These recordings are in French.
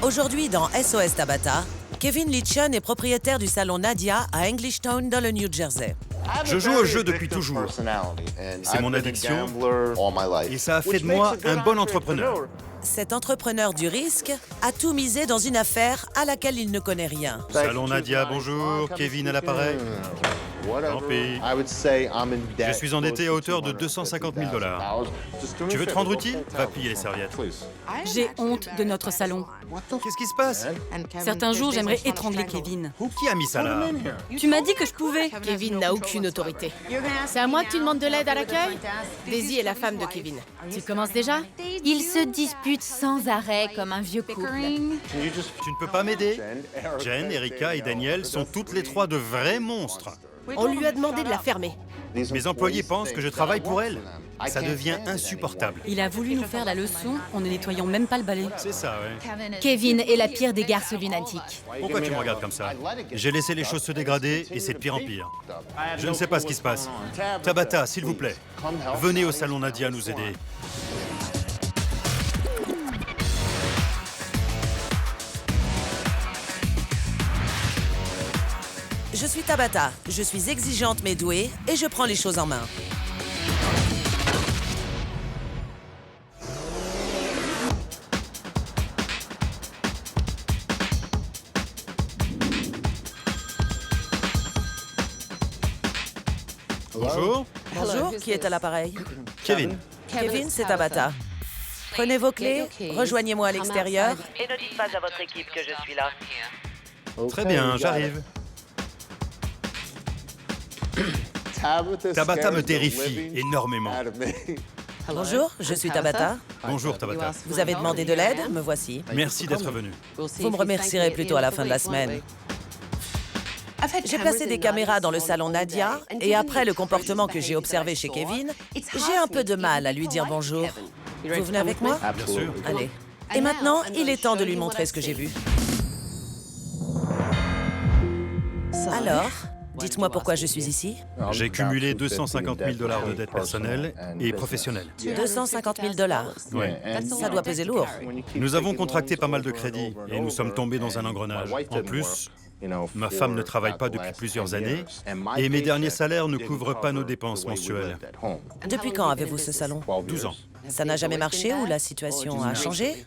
Aujourd'hui, dans SOS Tabata, Kevin Litchon est propriétaire du salon Nadia à Englishtown, dans le New Jersey. Je joue au jeu depuis toujours. C'est mon addiction et ça a fait de moi un bon entrepreneur. Cet entrepreneur du risque a tout misé dans une affaire à laquelle il ne connaît rien. Salon Nadia, bonjour. Kevin à l'appareil. Tant pis. Je suis endetté à hauteur de 250 000 $. Tu veux te rendre utile? Va plier les serviettes. J'ai honte de notre salon. Qu'est-ce qui se passe? Certains jours, j'aimerais étrangler Kevin. Qui a mis ça là? Tu m'as dit que je pouvais. Kevin n'a aucune autorité. C'est à moi que tu demandes de l'aide à l'accueil? Daisy est la femme de Kevin. Tu commences déjà? Ils se disputent sans arrêt comme un vieux couple. Tu ne peux pas m'aider? Jen, Erika et Daniel sont toutes les trois de vrais monstres. On lui a demandé de la fermer. Mes employés pensent que je travaille pour elle. Ça devient insupportable. Il a voulu nous faire la leçon en ne nettoyant même pas le balai. C'est ça, ouais. Kevin est la pire des garces lunatiques. Pourquoi tu me regardes comme ça? J'ai laissé les choses se dégrader et c'est de pire en pire. Je ne sais pas ce qui se passe. Tabata, s'il vous plaît, venez au salon Nadia nous aider. Je suis Tabata, je suis exigeante mais douée et je prends les choses en main. Bonjour. Bonjour, qui est à l'appareil? Kevin. Kevin, c'est Tabata. Prenez vos clés, rejoignez-moi à l'extérieur. Et ne dites pas à votre équipe que je suis là. Très bien, j'arrive. Tabata me terrifie énormément. Bonjour, je suis Tabata. Bonjour Tabata. Vous avez demandé de l'aide, me voici. Merci d'être venu. Vous me remercierez plutôt à la fin de la semaine. J'ai placé des caméras dans le salon Nadia et après le comportement que j'ai observé chez Kevin, j'ai un peu de mal à lui dire bonjour. Vous venez avec moi? Bien sûr. Allez. Et maintenant, il est temps de lui montrer ce que j'ai vu. Alors, dites-moi pourquoi je suis ici. J'ai cumulé 250 000 $ de dettes personnelles et professionnelles. 250 000 $. Ouais. Ça doit peser lourd. Nous avons contracté pas mal de crédits et nous sommes tombés dans un engrenage. En plus, ma femme ne travaille pas depuis plusieurs années et mes derniers salaires ne couvrent pas nos dépenses mensuelles. Depuis quand avez-vous ce salon? 12 ans. Ça n'a jamais marché ou la situation a changé?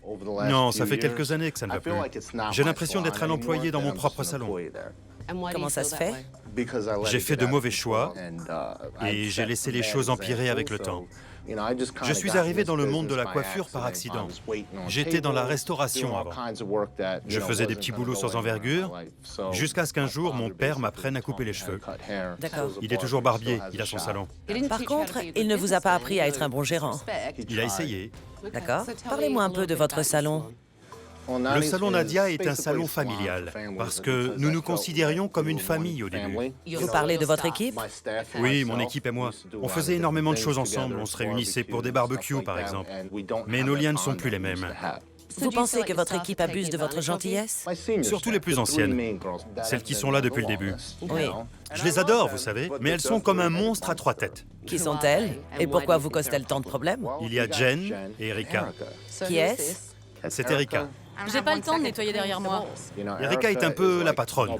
Non, ça fait quelques années que ça ne va plus. J'ai l'impression d'être un employé dans mon propre salon. Comment ça se fait? J'ai fait de mauvais choix et j'ai laissé les choses empirer avec le temps. Je suis arrivé dans le monde de la coiffure par accident. J'étais dans la restauration avant. Je faisais des petits boulots sans envergure, jusqu'à ce qu'un jour, mon père m'apprenne à couper les cheveux. D'accord. Il est toujours barbier, il a son salon. Par contre, il ne vous a pas appris à être un bon gérant. Il a essayé. D'accord. Parlez-moi un peu de votre salon. Le salon Nadia est un salon familial, parce que nous nous considérions comme une famille au début. Vous parlez de votre équipe? Oui, mon équipe et moi. On faisait énormément de choses ensemble. On se réunissait pour des barbecues, par exemple. Mais nos liens ne sont plus les mêmes. Vous pensez que votre équipe abuse de votre gentillesse? Surtout les plus anciennes, celles qui sont là depuis le début. Oui. Je les adore, vous savez, mais elles sont comme un monstre à 3 têtes. Qui sont-elles? Et pourquoi vous causent-elles tant de problèmes? Il y a Jen et Erika. Qui est-ce? C'est Erika. J'ai pas le temps de nettoyer derrière moi. Erika est un peu la patronne.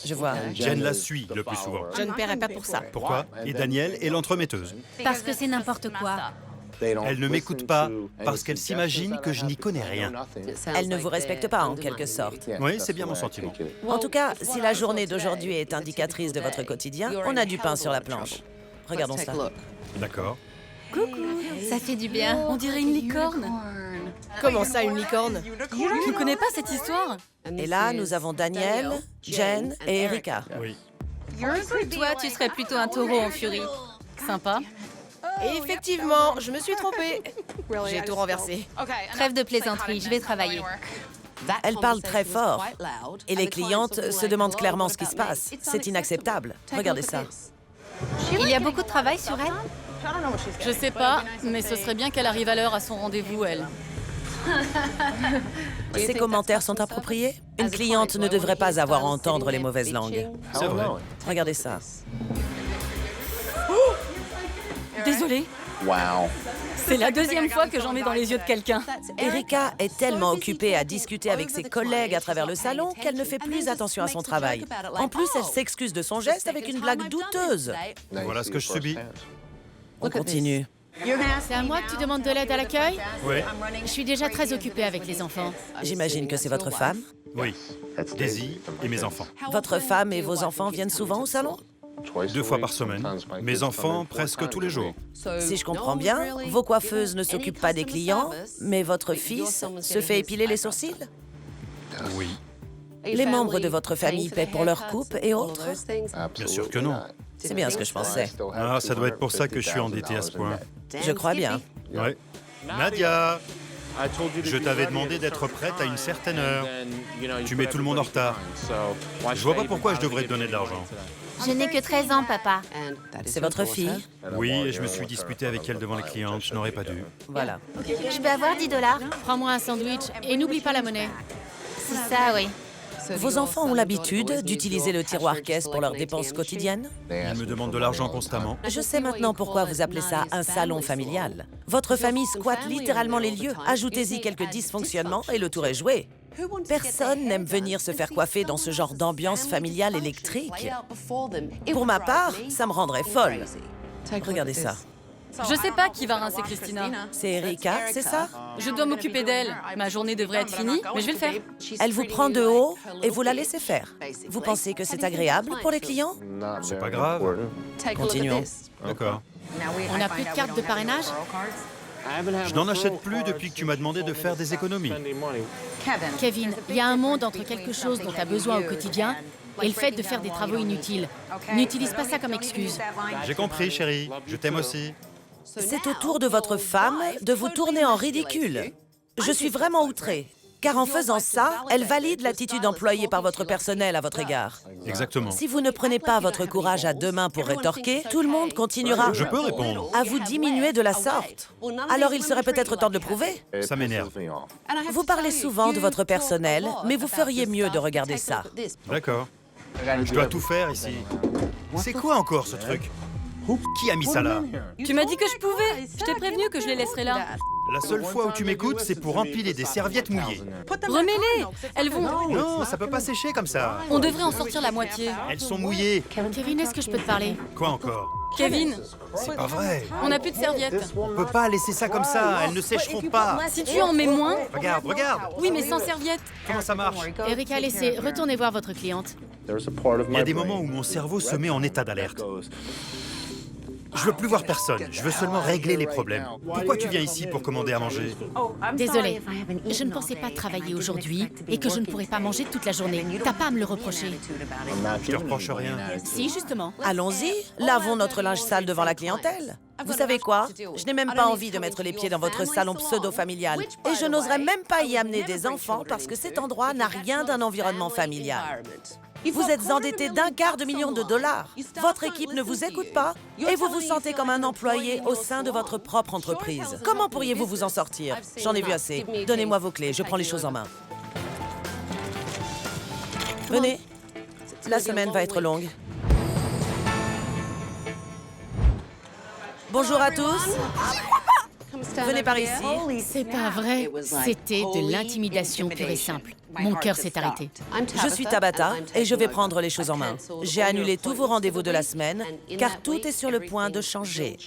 Je vois. Jen la suit le plus souvent. Je ne paierai pas pour ça. Pourquoi? Et Daniel est l'entremetteuse. Parce que c'est n'importe quoi. Elle ne m'écoute pas parce qu'elle s'imagine que je n'y connais rien. Elle ne vous respecte pas, en quelque sorte. Oui, c'est bien mon sentiment. En tout cas, si la journée d'aujourd'hui est indicatrice de votre quotidien, on a du pain sur la planche. Regardons ça. D'accord. Ça fait du bien. On dirait une licorne. Comment ça, une licorne? Tu ne connais pas cette histoire? Et là, nous avons Daniel, Jen et Erika. Oui. Toi, tu serais plutôt un taureau en furie. Sympa. Et effectivement, je me suis trompée. J'ai tout renversé. Trêve de plaisanterie, je vais travailler. Elle parle très fort. Et les clientes se demandent clairement ce qui se passe. C'est inacceptable. Regardez ça. Il y a beaucoup de travail sur elle? Je sais pas, mais ce serait bien qu'elle arrive à l'heure à son rendez-vous, elle. Ces commentaires sont appropriés? Une cliente ne devrait pas avoir à entendre les mauvaises langues. C'est vrai. Regardez ça. Désolée. C'est la deuxième fois que j'en mets dans les yeux de quelqu'un. Erika est tellement occupée à discuter avec ses collègues à travers le salon qu'elle ne fait plus attention à son travail. En plus, elle s'excuse de son geste avec une blague douteuse. Voilà ce que je subis. On continue. C'est à moi que tu demandes de l'aide à l'accueil? Oui, Je suis déjà très occupée avec les enfants. J'imagine que c'est votre femme. oui. Daisy et mes enfants. Votre femme et vos enfants viennent souvent au salon? 2 fois par semaine. Mes enfants, presque tous les jours. Si je comprends bien, vos coiffeuses ne s'occupent pas des clients, mais votre fils se fait épiler les sourcils? Oui. Les membres de votre famille paient pour leur coupe et autres? Bien sûr que non. C'est bien ce que je pensais. Ah, ça doit être pour ça que je suis endetté à ce point. Je crois bien. Ouais. Nadia, je t'avais demandé d'être prête à une certaine heure. Tu mets tout le monde en retard. Je vois pas pourquoi je devrais te donner de l'argent. Je n'ai que 13 ans, papa. C'est votre fille? Oui, et je me suis disputé avec elle devant les clientes. Je n'aurais pas dû. Voilà. Je peux avoir 10 $? Prends-moi un sandwich et n'oublie pas la monnaie. C'est ça, oui. Vos enfants ont l'habitude d'utiliser le tiroir-caisse pour leurs dépenses quotidiennes? Ils me demandent de l'argent constamment. Je sais maintenant pourquoi vous appelez ça un salon familial. Votre famille squatte littéralement les lieux. Ajoutez-y quelques dysfonctionnements et le tour est joué. Personne n'aime venir se faire coiffer dans ce genre d'ambiance familiale électrique. Pour ma part, ça me rendrait folle. Regardez ça. Je sais pas qui va rincer Christina. C'est Erika, c'est ça? Je dois m'occuper d'elle. Ma journée devrait être finie, mais je vais le faire. Elle vous prend de haut et vous la laissez faire. Vous pensez que c'est agréable pour les clients? C'est pas grave. Continuons. D'accord. On n'a plus de carte de parrainage? Je n'en achète plus depuis que tu m'as demandé de faire des économies. Kevin, il y a un monde entre quelque chose dont tu as besoin au quotidien et le fait de faire des travaux inutiles. N'utilise pas ça comme excuse. J'ai compris, chérie. Je t'aime aussi. C'est au tour de votre femme de vous tourner en ridicule. Je suis vraiment outrée, car en faisant ça, elle valide l'attitude employée par votre personnel à votre égard. Exactement. Si vous ne prenez pas votre courage à deux mains pour rétorquer, tout le monde continuera Je peux répondre. à vous diminuer de la sorte. Alors il serait peut-être temps de le prouver. Ça m'énerve. Vous parlez souvent de votre personnel, mais vous feriez mieux de regarder ça. D'accord. Je dois tout faire ici. C'est quoi encore ce truc? Qui a mis ça là? Tu m'as dit que je pouvais. Je t'ai prévenu que je les laisserais là. La seule fois où tu m'écoutes, c'est pour empiler des serviettes mouillées. Remets-les. Elles vont... Non, ça peut pas sécher comme ça. On devrait en sortir la moitié. Elles sont mouillées. Kevin, est-ce que je peux te parler? Quoi encore? Kevin, C'est pas vrai. on n'a plus de serviettes. On peut pas laisser ça comme ça. Elles ne sécheront pas. Si tu en mets moins... Regarde, regarde. Oui, mais sans serviettes. Comment ça marche? Erika, laissez, retournez voir votre cliente. Il y a des moments où mon cerveau se met en état d'alerte. Je veux plus voir personne. Je veux seulement régler les problèmes. Pourquoi tu viens ici pour commander à manger? Désolée, je ne pensais pas travailler aujourd'hui et que je ne pourrais pas manger toute la journée. T'as pas à me le reprocher. Je te reproche rien. Si, justement. Allons-y, lavons notre linge sale devant la clientèle. Vous savez quoi? Je n'ai même pas envie de mettre les pieds dans votre salon pseudo-familial. Et je n'oserais même pas y amener des enfants parce que cet endroit n'a rien d'un environnement familial. Vous êtes endetté d'1/4 million de dollars. Votre équipe ne vous écoute pas et vous vous sentez comme un employé au sein de votre propre entreprise. Comment pourriez-vous vous en sortir? J'en ai vu assez. Donnez-moi vos clés, je prends les choses en main. Venez. La semaine va être longue. Bonjour à tous. Venez par ici. C'est pas vrai. C'était de l'intimidation pure et simple. Mon cœur s'est arrêté. Je suis Tabata et je vais prendre les choses en main. J'ai annulé tous vos rendez-vous de la semaine car tout est sur le point de changer.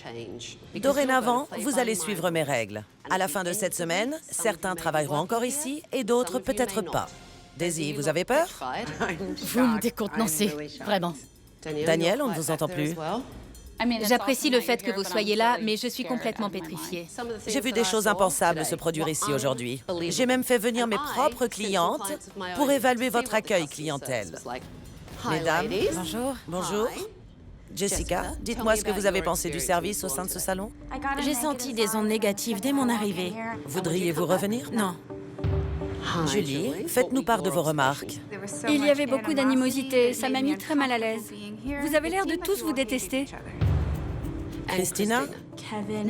Dorénavant, vous allez suivre mes règles. À la fin de cette semaine, certains travailleront encore ici et d'autres peut-être pas. Daisy, vous avez peur? Vous me décontenancez, vraiment. Daniel, on ne vous entend plus. J'apprécie le fait que vous soyez là, mais je suis complètement pétrifiée. J'ai vu des choses impensables se produire ici aujourd'hui. J'ai même fait venir mes propres clientes pour évaluer votre accueil clientèle. Mesdames, Bonjour. bonjour. Jessica, dites-moi ce que vous avez pensé du service au sein de ce salon. J'ai senti des ondes négatives dès mon arrivée. Voudriez-vous revenir? Non. Julie, faites-nous part de vos remarques. Il y avait beaucoup d'animosité, ça m'a mis très mal à l'aise. Vous avez l'air de tous vous détester. Christina?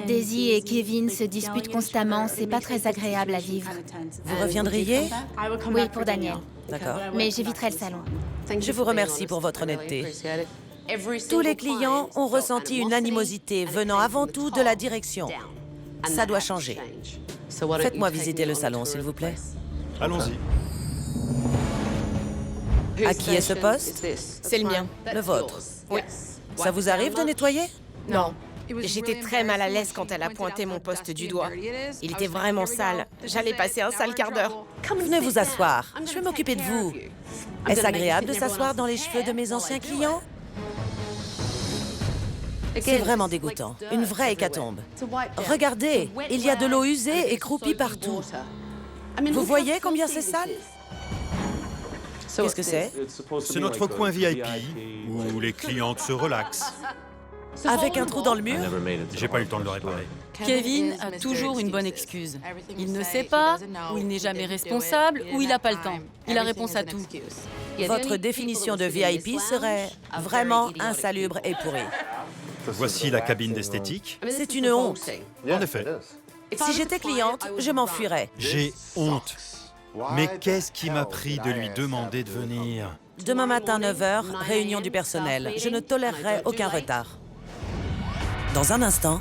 Daisy et Kevin se disputent constamment, c'est pas très agréable à vivre. Vous reviendriez? Oui, pour Daniel. D'accord. Mais j'éviterai le salon. Je vous remercie pour votre honnêteté. Tous les clients ont ressenti une animosité venant avant tout de la direction. Ça doit changer. Faites-moi visiter le salon, s'il vous plaît. Allons-y. À qui est ce poste? C'est le mien. Le vôtre. Oui. Ça vous arrive de nettoyer? Non. J'étais très mal à l'aise quand elle a pointé mon poste du doigt. Il était vraiment sale. J'allais passer un sale quart d'heure. Venez vous asseoir. Je vais m'occuper de vous. Est-ce agréable de s'asseoir dans les cheveux de mes anciens clients? C'est vraiment dégoûtant. Une vraie hécatombe. Regardez, il y a de l'eau usée et croupie partout. Vous voyez combien c'est sale? Qu'est-ce que c'est? C'est notre coin VIP où les clientes se relaxent. Avec un trou dans le mur? J'ai pas eu le temps de le réparer. Kevin a toujours une bonne excuse. Il ne sait pas, ou il n'est jamais responsable, ou il n'a pas le temps. Il a réponse à tout. Votre définition de VIP serait vraiment insalubre et pourrie. Voici la cabine d'esthétique. C'est une honte. En effet, Si j'étais cliente, je m'enfuirais. j'ai honte. Mais qu'est-ce qui m'a pris de lui demander de venir? Demain matin, 9h, réunion du personnel. Je ne tolérerai aucun retard. Dans un instant,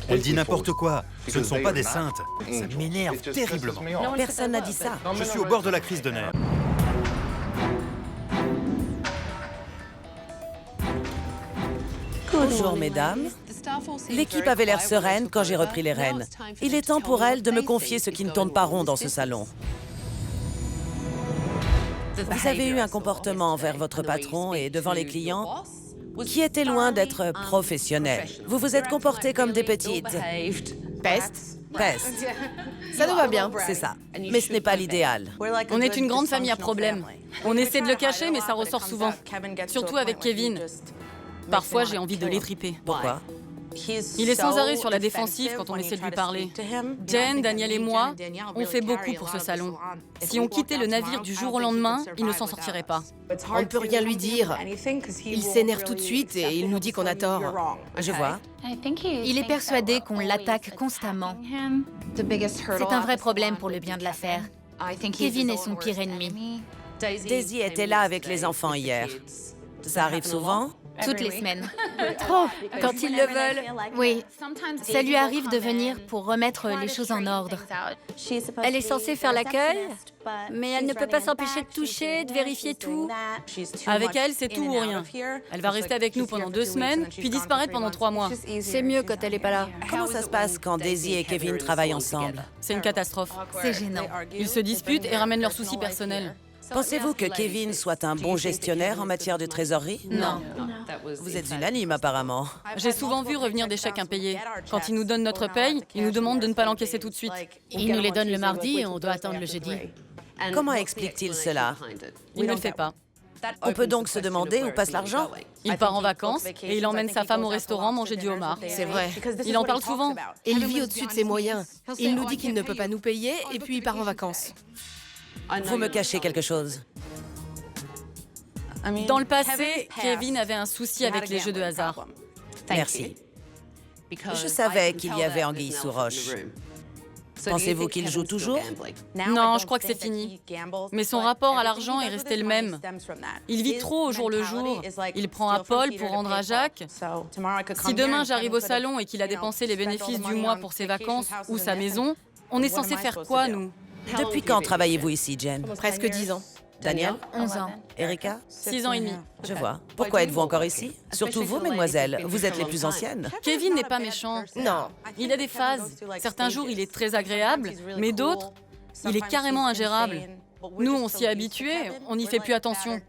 Elle dit n'importe quoi. Ce ne sont pas des saintes. Ça m'énerve terriblement. personne n'a dit ça. Je suis au bord de la crise de nerfs. Bonjour, mesdames. L'équipe avait l'air sereine quand j'ai repris les rênes. Il est temps pour elle de me confier ce qui ne tourne pas rond dans ce salon. Vous avez eu un comportement envers votre patron et devant les clients qui était loin d'être professionnel. Vous vous êtes comportés comme des petites... Peste. pestes. Ça nous va bien. C'est ça. Mais ce n'est pas l'idéal. On est une grande famille à problèmes. On essaie de le cacher, mais ça ressort souvent. Surtout avec Kevin. Parfois, j'ai envie de l'étriper. Pourquoi? Il est sans arrêt sur la défensive quand on essaie de lui parler. Jen, Daniel et moi, on fait beaucoup pour ce salon. Si on quittait le navire du jour au lendemain, il ne s'en sortirait pas. On ne peut rien lui dire. Il s'énerve tout de suite et il nous dit qu'on a tort. Je vois. Il est persuadé qu'on l'attaque constamment. C'est un vrai problème pour le bien de l'affaire. Kevin est son pire ennemi. Daisy était là avec les enfants hier. Ça arrive souvent? Toutes les semaines. Trop, quand ils le veulent. Oui, ça lui arrive de venir pour remettre les choses en ordre. Elle est censée faire l'accueil, mais elle ne peut pas s'empêcher de toucher, de vérifier tout. Avec elle, c'est tout ou rien. Elle va rester avec nous pendant 2 semaines, puis disparaître pendant 3 mois. C'est mieux quand elle n'est pas là. Comment ça se passe quand Daisy et Kevin travaillent ensemble? C'est une catastrophe. C'est gênant. Ils se disputent et ramènent leurs soucis personnels. Pensez-vous que Kevin soit un bon gestionnaire en matière de trésorerie? Non. Vous êtes unanime apparemment. J'ai souvent vu revenir des chèques impayés. Quand ils nous donnent notre paye, ils nous demandent de ne pas l'encaisser tout de suite. Il nous les donne le mardi et on doit attendre le jeudi. Comment explique-t-il cela? Il ne le fait pas. On peut donc se demander où passe l'argent? Il part en vacances et il emmène sa femme au restaurant manger du homard. C'est vrai. Il en parle souvent. Il vit au-dessus de ses moyens. Il nous dit qu'il ne peut pas nous payer et puis il part en vacances. Vous me cachez quelque chose. Dans le passé, Kevin avait un souci avec les jeux de hasard. Merci. Je savais qu'il y avait anguille sous roche. Pensez-vous qu'il joue toujours? Non, je crois que c'est fini. Mais son rapport à l'argent est resté le même. Il vit trop au jour le jour. Il prend à Paul pour rendre à Jacques. Si demain j'arrive au salon et qu'il a dépensé les bénéfices du mois pour ses vacances ou sa maison, on est censé faire quoi, nous? Depuis quand travaillez-vous ici, Jen? Presque 10 ans. Daniel? 11 ans. Erika? 6 ans et demi. Je vois. Pourquoi êtes-vous encore ici? Surtout vous, mesdemoiselles. Vous êtes les plus anciennes. Kevin n'est pas méchant. Non. Il a des phases. Certains jours, il est très agréable, mais d'autres, il est carrément ingérable. Nous, on s'y est habitués, on n'y fait plus attention.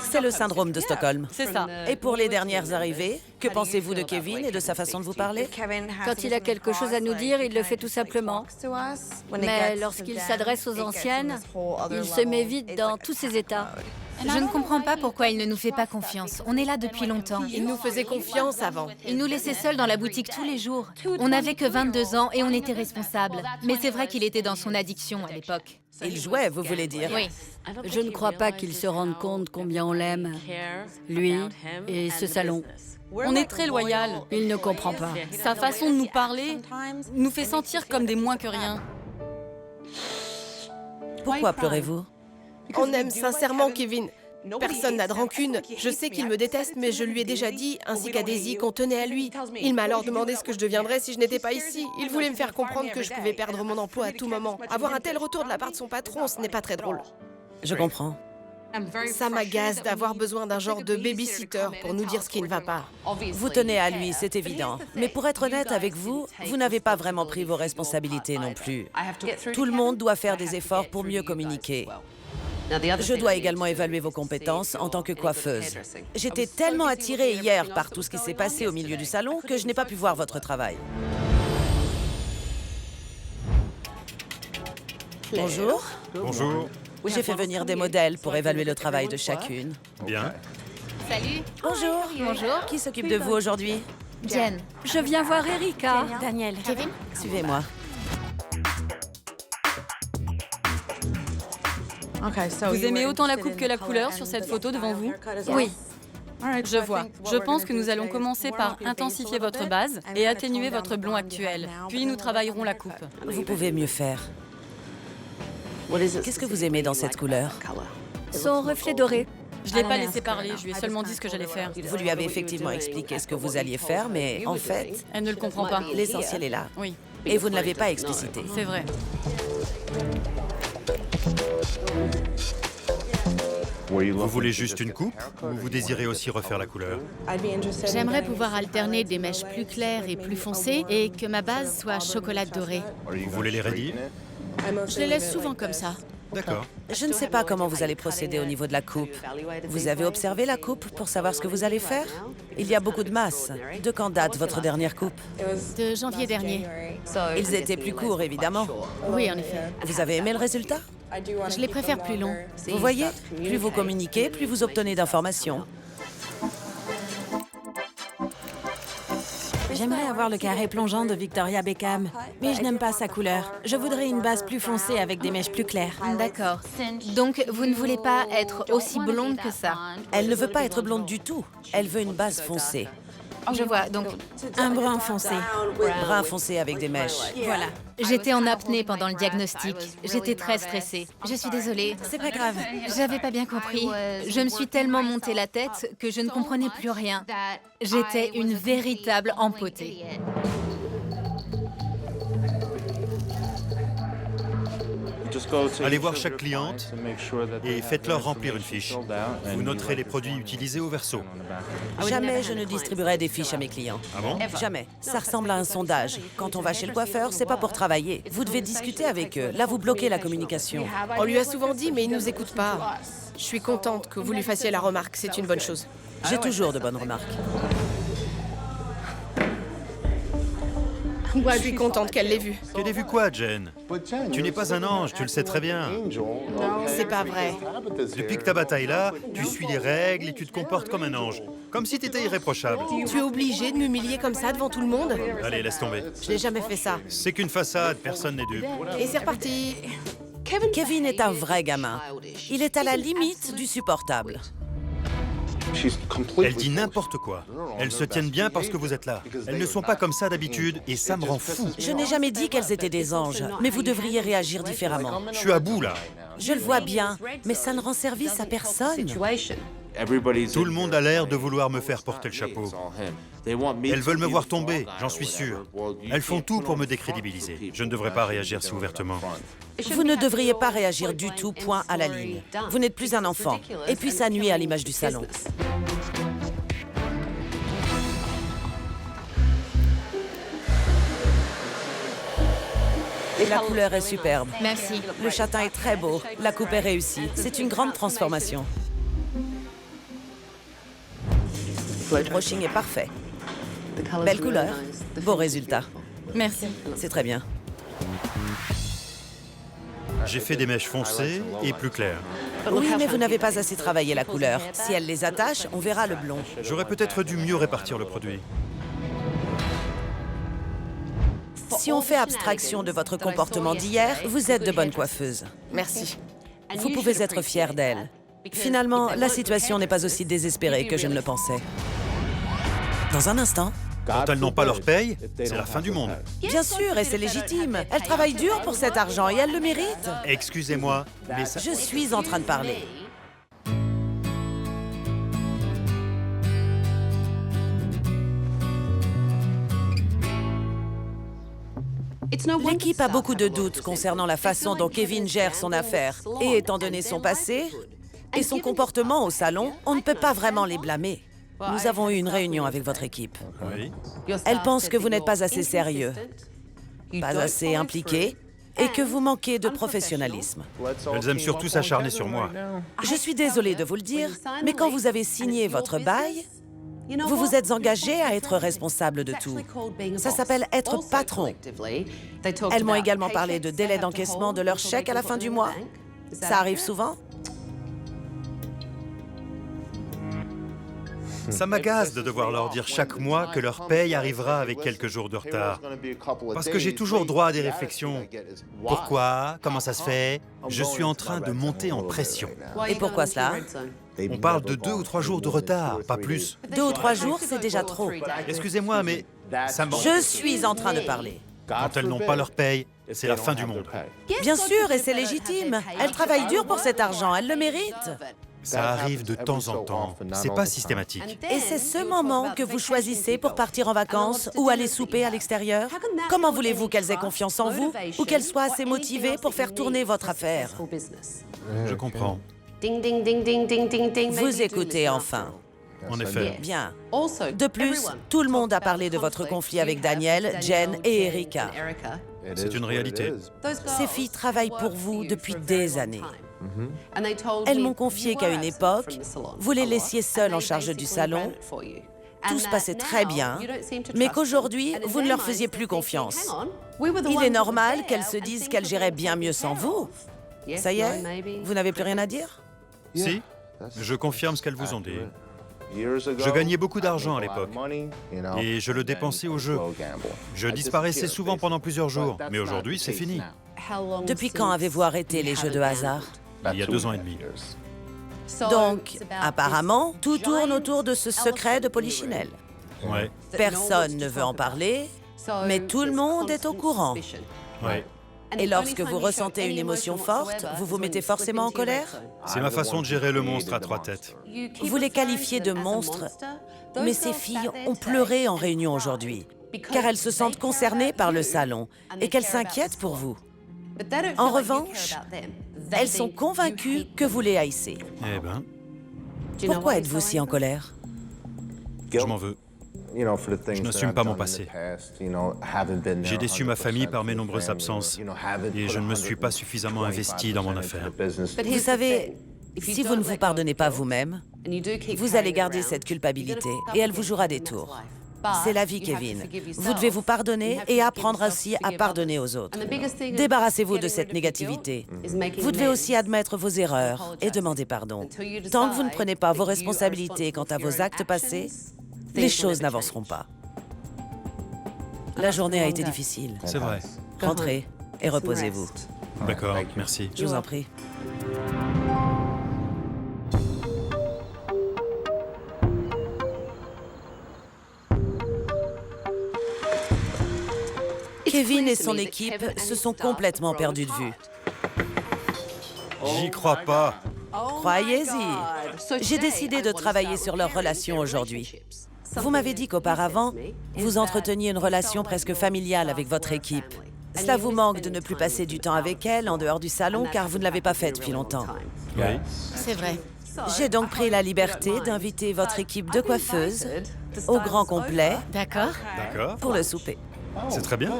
C'est le syndrome de Stockholm. C'est ça. Et pour les dernières arrivées, que pensez-vous de Kevin et de sa façon de vous parler? Quand il a quelque chose à nous dire, il le fait tout simplement. Mais lorsqu'il s'adresse aux anciennes, il se met vite dans tous ses états. Je ne comprends pas pourquoi il ne nous fait pas confiance. On est là depuis longtemps. Il nous faisait confiance avant. Il nous laissait seuls dans la boutique tous les jours. On n'avait que 22 ans et on était responsables. Mais c'est vrai qu'il était dans son addiction à l'époque. Il jouait, vous voulez dire? Oui. Je ne crois pas qu'il se rende compte combien on l'aime, lui et ce salon. On est très loyal. Il ne comprend pas. Sa façon de nous parler nous fait sentir comme des moins que rien. Pourquoi pleurez-vous? On aime sincèrement Kevin. Personne n'a de rancune. Je sais qu'il me déteste, mais je lui ai déjà dit, ainsi qu'à Daisy, qu'on tenait à lui. Il m'a alors demandé ce que je deviendrais si je n'étais pas ici. Il voulait me faire comprendre que je pouvais perdre mon emploi à tout moment. Avoir un tel retour de la part de son patron, ce n'est pas très drôle. Je comprends. Ça m'agace d'avoir besoin d'un genre de babysitter pour nous dire ce qui ne va pas. Vous tenez à lui, c'est évident. Mais pour être honnête avec vous, vous n'avez pas vraiment pris vos responsabilités non plus. Tout le monde doit faire des efforts pour mieux communiquer. Je dois également évaluer vos compétences en tant que coiffeuse. J'étais tellement attirée hier par tout ce qui s'est passé au milieu du salon que je n'ai pas pu voir votre travail. Bonjour. Bonjour. J'ai fait venir des modèles pour évaluer le travail de chacune. Bien. Salut. Bonjour. Bonjour. Qui s'occupe de vous aujourd'hui? Jen, je viens voir Erika. Daniel. Kevin? Suivez-moi. Vous aimez autant la coupe que la couleur sur cette photo devant vous? Oui. Je vois. Je pense que nous allons commencer par intensifier votre base et atténuer votre blond actuel. Puis nous travaillerons la coupe. Vous pouvez mieux faire. Qu'est-ce que vous aimez dans cette couleur? Son reflet doré. Je ne l'ai pas laissé parler, je lui ai seulement dit ce que j'allais faire. Vous lui avez effectivement expliqué ce que vous alliez faire, mais en fait, Elle ne le comprend pas. l'essentiel est là. Oui, Et vous ne l'avez pas explicité. c'est vrai. Vous voulez juste une coupe ou vous désirez aussi refaire la couleur? J'aimerais pouvoir alterner des mèches plus claires et plus foncées et que ma base soit chocolat doré. Vous voulez les raidir? Je les laisse souvent comme ça. D'accord. Je ne sais pas comment vous allez procéder au niveau de la coupe. Vous avez observé la coupe pour savoir ce que vous allez faire? Il y a beaucoup de masse. De quand date votre dernière coupe? De janvier dernier. Ils étaient plus courts, évidemment. Oui, en effet. Vous avez aimé le résultat? Je les préfère plus longs. Vous voyez, plus vous communiquez, plus vous obtenez d'informations. J'aimerais avoir le carré plongeant de Victoria Beckham, mais je n'aime pas sa couleur. Je voudrais une base plus foncée avec des mèches plus claires. D'accord. Donc, vous ne voulez pas être aussi blonde que ça? Elle ne veut pas être blonde du tout. Elle veut une base foncée. Je vois, donc... Un brun foncé. Brun foncé avec des mèches. Voilà. J'étais en apnée pendant le diagnostic. J'étais très stressée. Je suis désolée. C'est pas grave. J'avais pas bien compris. Je me suis tellement monté la tête que je ne comprenais plus rien. J'étais une véritable empotée. Allez voir chaque cliente et faites-leur remplir une fiche. Vous noterez les produits utilisés au verso. Jamais je ne distribuerai des fiches à mes clients. Ah bon? Jamais. Ça ressemble à un sondage. Quand on va chez le coiffeur, c'est pas pour travailler. Vous devez discuter avec eux. Là, vous bloquez la communication. On lui a souvent dit, mais il nous écoute pas. Je suis contente que vous lui fassiez la remarque, c'est une bonne chose. J'ai toujours de bonnes remarques. Je suis contente qu'elle l'ait vu. Qu'elle ait vu quoi, Jen? Tu n'es pas un ange, tu le sais très bien. C'est pas vrai. Depuis que ta bataille là, tu suis les règles et tu te comportes comme un ange. Comme si t'étais irréprochable. Tu es obligé de m'humilier comme ça devant tout le monde? Allez, laisse tomber. Je n'ai jamais fait ça. C'est qu'une façade, personne n'est dupe. Et c'est reparti. Kevin est un vrai gamin. Il est à la limite du supportable. Elle dit n'importe quoi. Elles se tiennent bien parce que vous êtes là. Elles ne sont pas comme ça d'habitude et ça me rend fou. Je n'ai jamais dit qu'elles étaient des anges, mais vous devriez réagir différemment. Je suis à bout là. Je le vois bien, mais ça ne rend service à personne. Tout le monde a l'air de vouloir me faire porter le chapeau. Elles veulent me voir tomber, j'en suis sûr. Elles font tout pour me décrédibiliser. Je ne devrais pas réagir si ouvertement. Vous ne devriez pas réagir du tout, point à la ligne. Vous n'êtes plus un enfant. Et puis ça nuit à l'image du salon. La couleur est superbe. Merci. Le châtain est très beau. La coupe est réussie. C'est une grande transformation. Le brushing est parfait. Belle couleur. Beau résultat. Merci. C'est très bien. J'ai fait des mèches foncées et plus claires. Oui, mais vous n'avez pas assez travaillé la couleur. Si elle les attache, on verra le blond. J'aurais peut-être dû mieux répartir le produit. Si on fait abstraction de votre comportement d'hier, vous êtes de bonne coiffeuse. Merci. Vous pouvez être fière d'elle. Finalement, la situation n'est pas aussi désespérée que je ne le pensais. Dans un instant, Quand elles n'ont pas leur paye, c'est la fin du monde. bien sûr, et c'est légitime. Elle travaille dur pour cet argent et elle le mérite. Excusez-moi, mais ça... Je suis en train de parler. L'équipe a beaucoup de doutes concernant la façon dont Kevin gère son affaire. Et étant donné son passé et son comportement au salon, on ne peut pas vraiment les blâmer. Nous avons eu une réunion avec votre équipe. Oui. Elle pense que vous n'êtes pas assez sérieux, pas assez impliqué et que vous manquez de professionnalisme. Elles aiment surtout s'acharner sur moi. Je suis désolée de vous le dire, mais quand vous avez signé votre bail, vous vous êtes engagé à être responsable de tout. Ça s'appelle être patron. Elles m'ont également parlé de délai d'encaissement de leur chèque à la fin du mois. Ça arrive souvent? Ça m'agace de devoir leur dire chaque mois que leur paye arrivera avec quelques jours de retard. Parce que j'ai toujours droit à des réflexions. Pourquoi? Comment ça se fait? Je suis en train de monter en pression. Et pourquoi cela? On parle de 2 ou 3 jours de retard, pas plus. 2 ou 3 jours, c'est déjà trop. Excusez-moi, mais ça me... Je suis en train de parler. Quand elles n'ont pas leur paye, c'est la fin du monde. Bien sûr, et c'est légitime. Elles travaillent dur pour cet argent, elles le méritent. Ça arrive de temps en temps, c'est pas systématique. Et c'est ce moment que vous choisissez pour partir en vacances ou aller souper à l'extérieur? Comment voulez-vous qu'elles aient confiance en vous ou qu'elles soient assez motivées pour faire tourner votre affaire? Je comprends. Vous écoutez enfin. En effet. Bien. De plus, tout le monde a parlé de votre conflit avec Daniel, Jen et Erika. C'est une réalité. Ces filles travaillent pour vous depuis des années. Elles m'ont confié qu'à une époque, vous les laissiez seules en charge du salon. Tout se passait très bien, mais qu'aujourd'hui, vous ne leur faisiez plus confiance. Il est normal qu'elles se disent qu'elles géraient bien mieux sans vous. Ça y est, vous n'avez plus rien à dire? Si, je confirme ce qu'elles vous ont dit. Je gagnais beaucoup d'argent à l'époque et je le dépensais au jeu. Je disparaissais souvent pendant plusieurs jours, mais aujourd'hui, c'est fini. Depuis quand avez-vous arrêté les jeux de hasard? Il y a 2 ans et demi. Donc, apparemment, tout tourne autour de ce secret de Polichinelle. Ouais, Personne ne veut en parler, mais tout le monde est au courant. ouais. Et lorsque vous ressentez une émotion forte, vous vous mettez forcément en colère? C'est ma façon de gérer le monstre à 3 têtes. Vous les qualifiez de monstres, mais ces filles ont pleuré en réunion aujourd'hui, car elles se sentent concernées par le salon et qu'elles s'inquiètent pour vous. En revanche, elles sont convaincues que vous les haïssez. Eh ben, Pourquoi êtes-vous si en colère? je m'en veux. Je n'assume pas mon passé. J'ai déçu ma famille par mes nombreuses absences et je ne me suis pas suffisamment investi dans mon affaire. Vous savez, si vous ne vous pardonnez pas vous-même, vous allez garder cette culpabilité et elle vous jouera des tours. C'est la vie, Kevin. Vous devez vous pardonner et apprendre aussi à pardonner aux autres. Débarrassez-vous de cette négativité. Vous devez aussi admettre vos erreurs et demander pardon. Tant que vous ne prenez pas vos responsabilités quant à vos actes passés, les choses n'avanceront pas. La journée a été difficile. C'est vrai. Rentrez et reposez-vous. D'accord, merci. Je vous en prie. Kevin et son équipe se sont complètement perdus de vue. J'y crois pas. Croyez-y. J'ai décidé de travailler sur leur relation aujourd'hui. Vous m'avez dit qu'auparavant, vous entreteniez une relation presque familiale avec votre équipe. Cela vous manque de ne plus passer du temps avec elle en dehors du salon car vous ne l'avez pas fait depuis longtemps. Oui. C'est vrai. J'ai donc pris la liberté d'inviter votre équipe de coiffeuses au grand complet D'accord. D'accord. pour le souper. C'est très bien.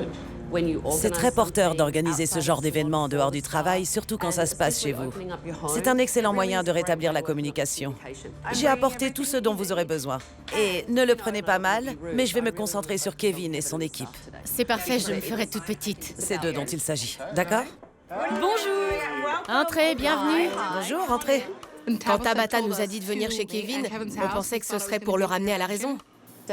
C'est très porteur d'organiser ce genre d'événement en dehors du travail, surtout quand ça se passe chez vous. C'est un excellent moyen de rétablir la communication. J'ai apporté tout ce dont vous aurez besoin. Et ne le prenez pas mal, mais je vais me concentrer sur Kevin et son équipe. C'est parfait, je me ferai toute petite. C'est d'eux dont il s'agit. D'accord? Bonjour. Entrez, bienvenue. Bonjour, entrez. Quand Tabata nous a dit de venir chez Kevin, on pensait que ce serait pour le ramener à la raison.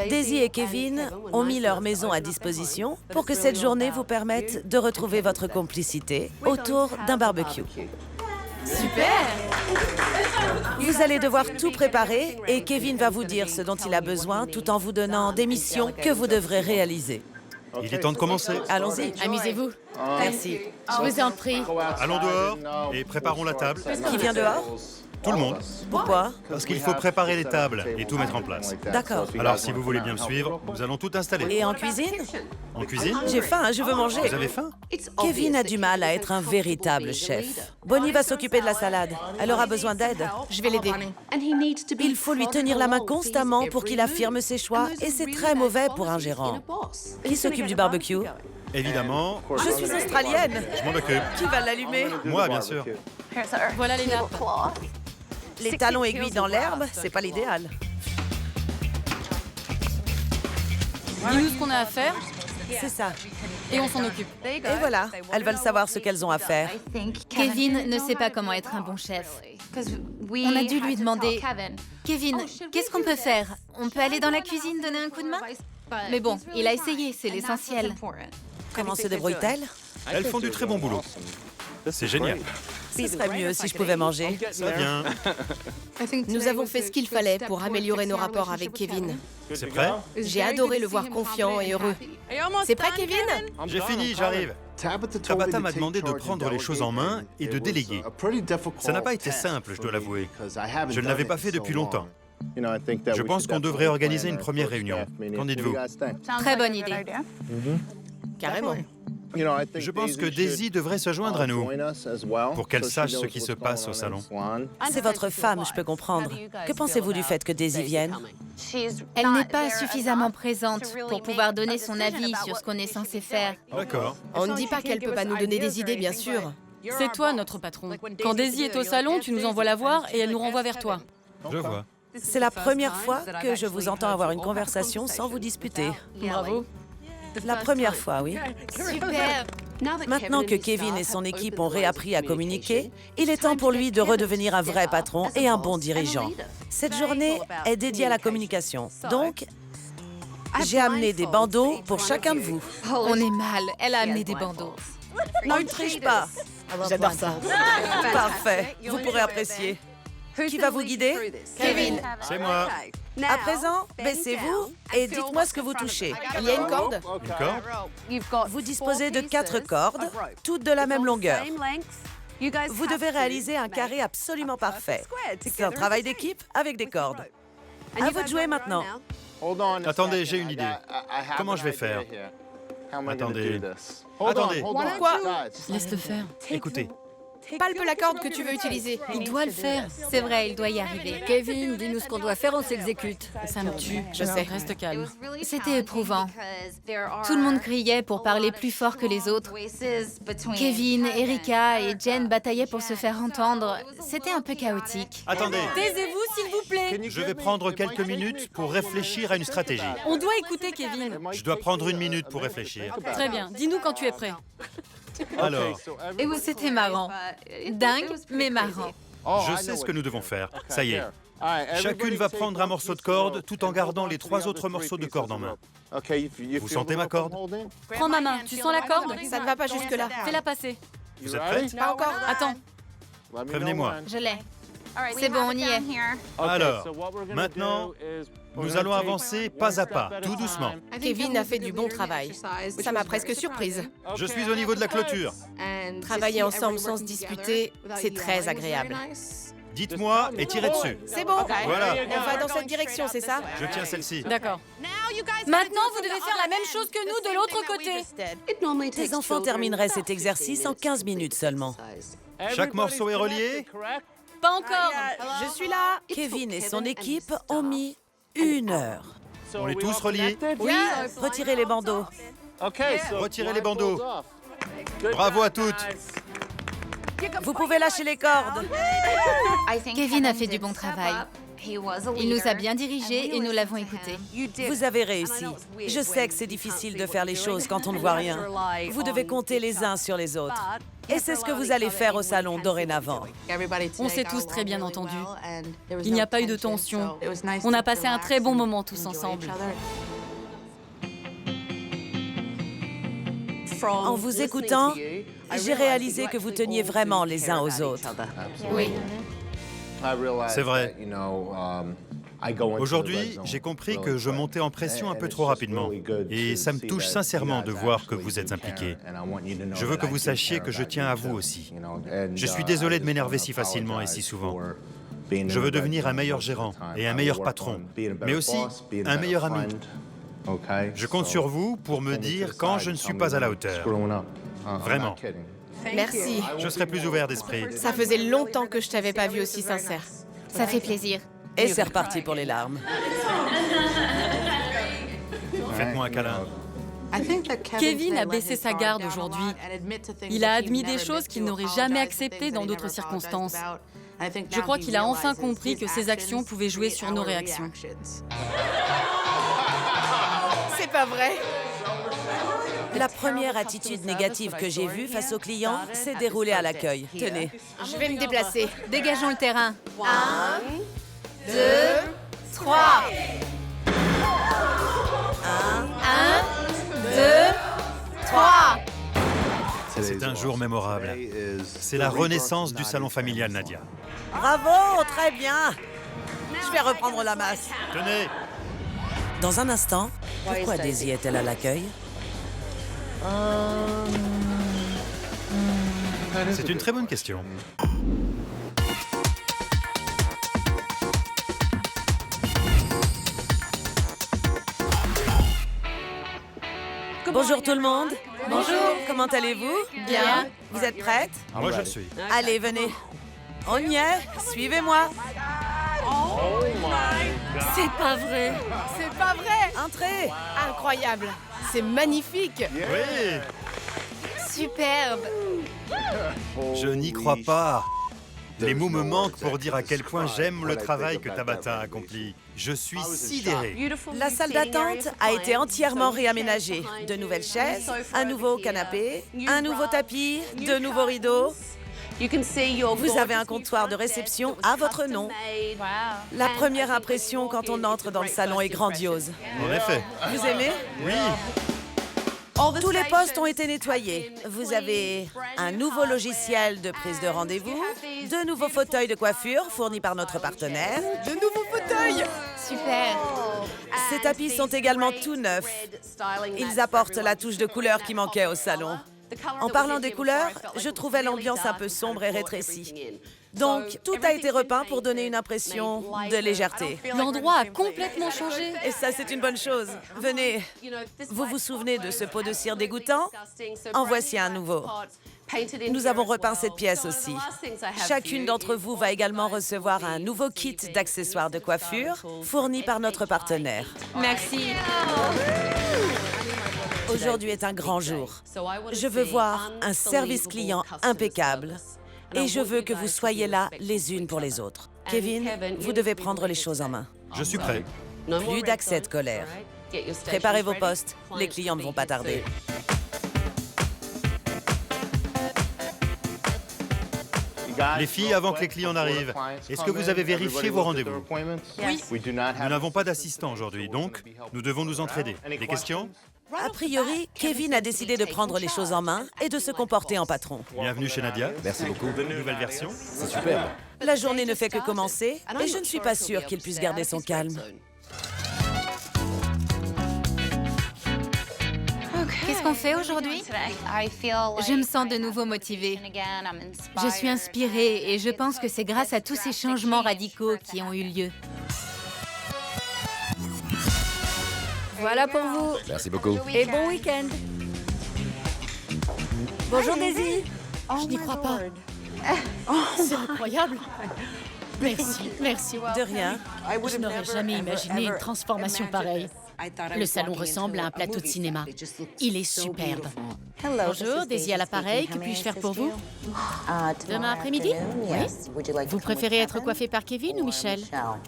Daisy et Kevin ont mis leur maison à disposition pour que cette journée vous permette de retrouver votre complicité autour d'un barbecue. Super. Vous allez devoir tout préparer et Kevin va vous dire ce dont il a besoin tout en vous donnant des missions que vous devrez réaliser. Il est temps de commencer. Allons-y. Amusez-vous. Merci. Je vous en prie. Allons dehors et préparons la table. Qui vient dehors? Tout le monde. Pourquoi? Parce qu'il faut préparer les tables et tout mettre en place. D'accord. Alors, si vous voulez bien me suivre, nous allons tout installer. Et en cuisine? En cuisine? J'ai faim, je veux manger. Vous avez faim? Kevin a du mal à être un véritable chef. Bonnie va s'occuper de la salade. Elle aura besoin d'aide. Je vais l'aider. Il faut lui tenir la main constamment pour qu'il affirme ses choix, et c'est très mauvais pour un gérant. Qui s'occupe du barbecue? Évidemment, Je suis australienne. je m'en occupe. Qui va l'allumer? Moi, bien sûr. Voilà les nappes. Les talons aiguilles dans l'herbe, c'est pas l'idéal. Dis-nous ce qu'on a à faire C'est ça. et on s'en occupe. Et voilà, elles veulent savoir ce qu'elles ont à faire. Kevin ne sait pas comment être un bon chef. On a dû lui demander, Kevin, qu'est-ce qu'on peut faire? On peut aller dans la cuisine donner un coup de main? Mais bon, il a essayé, c'est l'essentiel. Comment se débrouille-t-elle? Elles font du très bon boulot. C'est génial. Ce serait mieux si je pouvais manger. Ça vient. Nous avons fait ce qu'il fallait pour améliorer nos rapports avec Kevin. C'est prêt? J'ai adoré le voir confiant et heureux. C'est prêt, Kevin? J'ai fini, j'arrive. Tabitha m'a demandé de prendre les choses en main et de déléguer. Ça n'a pas été simple, je dois l'avouer. Je ne l'avais pas fait depuis longtemps. Je pense qu'on devrait organiser une première réunion. Qu'en dites-vous? Très bonne idée. Carrément. Je pense que Daisy devrait se joindre à nous pour qu'elle sache ce qui se passe au salon. C'est votre femme, je peux comprendre. Que pensez-vous du fait que Daisy vienne? Elle n'est pas suffisamment présente pour pouvoir donner son avis sur ce qu'on est censé faire. D'accord. On ne dit pas qu'elle peut pas nous donner des idées, bien sûr. C'est toi notre patron. Quand Daisy est au salon, tu nous envoies la voir et elle nous renvoie vers toi. Je vois. C'est la première fois que je vous entends avoir une conversation sans vous disputer. Bravo. La première fois, oui. Super. Maintenant que Kevin et son équipe ont réappris à communiquer, il est temps pour lui de redevenir un vrai patron et un bon dirigeant. Cette journée est dédiée à la communication. Donc, j'ai amené des bandeaux pour chacun de vous. On est mal, elle a amené des bandeaux. Ne triche pas. J'adore ça. Parfait. Vous pourrez apprécier. Qui va vous guider? Kevin, C'est moi. À présent, baissez-vous et dites-moi ce que vous touchez. il y a une corde? Une corde? Vous disposez de 4 cordes, toutes de la même longueur. Vous devez réaliser un carré absolument parfait. C'est un travail d'équipe avec des cordes. À vous de jouer maintenant. Attendez, j'ai une idée. Comment je vais faire? Attendez. Attendez. Quoi? Laisse-le faire. Écoutez. Palpe la corde que tu veux utiliser. Il doit le faire. C'est vrai, il doit y arriver. Kevin, dis-nous ce qu'on doit faire, on s'exécute. Ça me tue. Je sais. Reste calme. C'était éprouvant. Tout le monde criait pour parler plus fort que les autres. Kevin, Erika et Jen bataillaient pour se faire entendre. C'était un peu chaotique. Attendez. Taisez-vous, s'il vous plaît. Je vais prendre quelques minutes pour réfléchir à une stratégie. On doit écouter Kevin. Je dois prendre une minute pour réfléchir. Très bien. Dis-nous quand tu es prêt. Alors, C'était marrant. Dingue, mais marrant. je sais ce que nous devons faire. Ça y est. Chacune va prendre un morceau de corde tout en gardant les 3 autres morceaux de corde en main. Vous sentez ma corde? Prends ma main. Tu sens la corde? Ça ne va pas jusque-là. Fais-la passer. Vous êtes prête? Pas encore. Attends. Prévenez-moi. Je l'ai. C'est bon, on y est. Alors, maintenant, nous allons avancer pas à pas, tout doucement. Kevin a fait du bon travail. Ça m'a presque surprise. Je suis au niveau de la clôture. Travailler ensemble sans se disputer, c'est très agréable. Dites-moi et tirez dessus. C'est bon. Voilà. On va dans cette direction, c'est ça? Je tiens celle-ci. D'accord. Maintenant, vous devez faire la même chose que nous de l'autre côté. Tes enfants termineraient cet exercice en 15 minutes seulement. Chaque morceau est relié? Pas encore. Je suis là. Kevin et son équipe ont mis 1 heure. On est tous reliés? Oui, retirez les bandeaux. Retirez les bandeaux. Bravo à toutes. Vous pouvez lâcher les cordes. Kevin a fait du bon travail. Il nous a bien dirigés et nous l'avons écouté. Vous avez réussi. Je sais que c'est difficile de faire les choses quand on ne voit rien. Vous devez compter les uns sur les autres. Et c'est ce que vous allez faire au salon dorénavant. On s'est tous très bien entendus. Il n'y a pas eu de tension. On a passé un très bon moment tous ensemble. En vous écoutant, j'ai réalisé que vous teniez vraiment les uns aux autres. Oui. C'est vrai. Aujourd'hui, j'ai compris que je montais en pression un peu trop rapidement. Et ça me touche sincèrement de voir que vous êtes impliqués. Je veux que vous sachiez que je tiens à vous aussi. Je suis désolé de m'énerver si facilement et si souvent. Je veux devenir un meilleur gérant et un meilleur patron, mais aussi un meilleur ami. Je compte sur vous pour me dire quand je ne suis pas à la hauteur. Vraiment. Merci. Je serai plus ouvert d'esprit. Ça faisait longtemps que je t'avais pas vu aussi sincère. Ça fait plaisir. Et c'est reparti pour les larmes. Faites-moi un câlin. Kevin a baissé sa garde aujourd'hui. Il a admis des choses qu'il n'aurait jamais acceptées dans d'autres circonstances. Je crois qu'il a enfin compris que ses actions pouvaient jouer sur nos réactions. C'est pas vrai. La première attitude négative que j'ai vue face aux clients s'est déroulée à l'accueil. Tenez. Je vais me déplacer. Dégageons le terrain. 1, 2, 3. 2, 3. C'est un jour mémorable. C'est la renaissance du salon familial, Nadia. Bravo, très bien. Je vais reprendre la masse. Tenez! Dans un instant, pourquoi Daisy est-elle à l'accueil? C'est une très bonne question. Bonjour tout le monde. Bonjour. Comment allez-vous? Bien. Vous êtes prêtes? Moi, je le suis. Allez, venez. On y est. Suivez-moi. C'est pas vrai! C'est pas vrai. Entrez. Incroyable. C'est magnifique. Oui! Superbe. Je n'y crois pas. Les mots me manquent pour dire à quel point j'aime le travail que Tabata a accompli. Je suis sidéré. La salle d'attente a été entièrement réaménagée. De nouvelles chaises, un nouveau canapé, un nouveau tapis, de nouveaux rideaux. Vous avez un comptoir de réception à votre nom. La première impression quand on entre dans le salon est grandiose. En effet. Vous aimez? Oui. Tous les postes ont été nettoyés. Vous avez un nouveau logiciel de prise de rendez-vous, de nouveaux fauteuils de coiffure fournis par notre partenaire. De nouveaux fauteuils. Super. Ces tapis sont également tout neufs. Ils apportent la touche de couleur qui manquait au salon. En parlant des couleurs, je trouvais l'ambiance un peu sombre et rétrécie. Donc, tout a été repeint pour donner une impression de légèreté. L'endroit a complètement changé. Et ça, c'est une bonne chose. Venez. Vous vous souvenez de ce pot de cire dégoûtant? En voici un nouveau. Nous avons repeint cette pièce aussi. Chacune d'entre vous va également recevoir un nouveau kit d'accessoires de coiffure fourni par notre partenaire. Merci. Aujourd'hui est un grand jour. Je veux voir un service client impeccable et je veux que vous soyez là les unes pour les autres. Kevin, vous devez prendre les choses en main. Je suis prêt. Plus d'accès de colère. Préparez vos postes, les clients ne vont pas tarder. Les filles, avant que les clients n'arrivent, est-ce que vous avez vérifié vos rendez-vous? Oui. Nous n'avons pas d'assistant aujourd'hui, donc nous devons nous entraider. Des questions? A priori, Kevin a décidé de prendre les choses en main et de se comporter en patron. Bienvenue chez Nadia. Merci beaucoup. Nouvelle version. C'est superbe. La journée ne fait que commencer et je ne suis pas sûre qu'il puisse garder son calme. Qu'est-ce qu'on fait aujourd'hui? Je me sens de nouveau motivée. Je suis inspirée et je pense que c'est grâce à tous ces changements radicaux qui ont eu lieu. Voilà pour vous. Merci beaucoup. Et bon week-end. Bonjour Daisy. Je n'y crois pas. C'est incroyable. Merci, merci. De rien. Je n'aurais jamais imaginé une transformation pareille. Le salon ressemble à un plateau de cinéma. Il est superbe. Bonjour, Daisy à l'appareil. Que puis-je faire pour vous? Demain après-midi? Oui. Vous préférez être coiffé par Kevin ou Michel?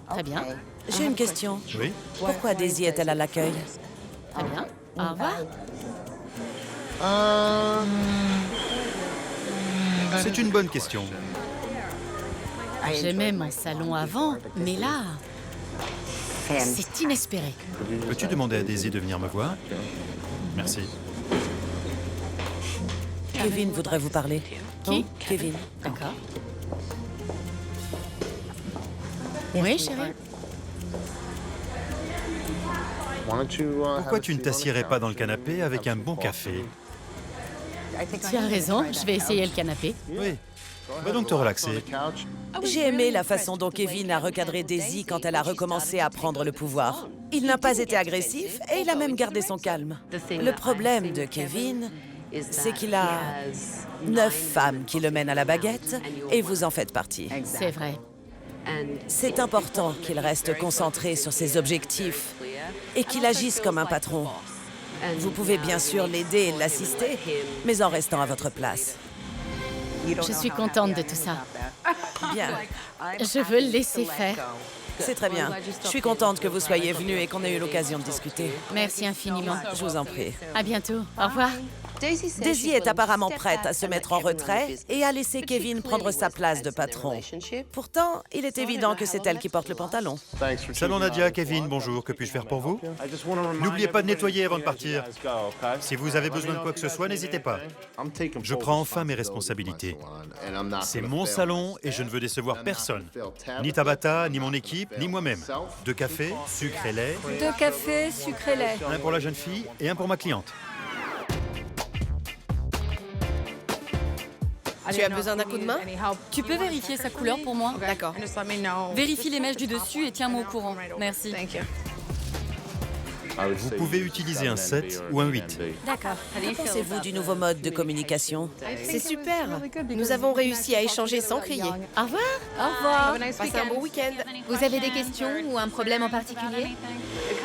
Très bien. J'ai une question. Oui. Pourquoi Daisy est-elle à l'accueil? Très bien. Au revoir. C'est une bonne question. J'aimais mon salon avant, mais là, c'est inespéré. Peux-tu demander à Daisy de venir me voir? Merci. Kevin voudrait vous parler. Qui? Kevin. D'accord. Oui, chérie. Pourquoi tu ne t'assierais pas dans le canapé avec un bon café? Tu as raison, je vais essayer le canapé. Oui. Va donc te relaxer. J'ai aimé la façon dont Kevin a recadré Daisy quand elle a recommencé à prendre le pouvoir. Il n'a pas été agressif et il a même gardé son calme. Le problème de Kevin, c'est qu'il a 9 femmes qui le mènent à la baguette et vous en faites partie. C'est vrai. C'est important qu'il reste concentré sur ses objectifs et qu'il agisse comme un patron. Vous pouvez bien sûr l'aider et l'assister, mais en restant à votre place. Je suis contente de tout ça. Bien, Je veux le laisser faire. c'est très bien. Je suis contente que vous soyez venu et qu'on ait eu l'occasion de discuter. Merci infiniment. Je vous en prie. À bientôt. Au revoir. Daisy est apparemment prête à se mettre en retrait et à laisser Kevin prendre sa place de patron. Pourtant, il est évident que c'est elle qui porte le pantalon. Salon Nadia, Kevin, bonjour. Que puis-je faire pour vous? N'oubliez pas de nettoyer avant de partir. Si vous avez besoin de quoi que ce soit, n'hésitez pas. Je prends enfin mes responsabilités. C'est mon salon et je ne veux décevoir personne. Ni Tabata, ni mon équipe, ni moi-même. 2 cafés, sucre et lait. 2 cafés, sucre et lait. Un pour la jeune fille et un pour ma cliente. Tu as besoin d'un coup de main? Tu peux vérifier sa couleur pour moi? D'accord. Vérifie les mèches du dessus et tiens-moi au courant. Merci. Vous pouvez utiliser un 7 ou un 8. D'accord. Que pensez-vous du nouveau mode de communication? C'est super. Nous avons réussi à échanger sans crier. Au revoir. Au revoir. Passez un bon week-end. Vous avez des questions ou un problème en particulier?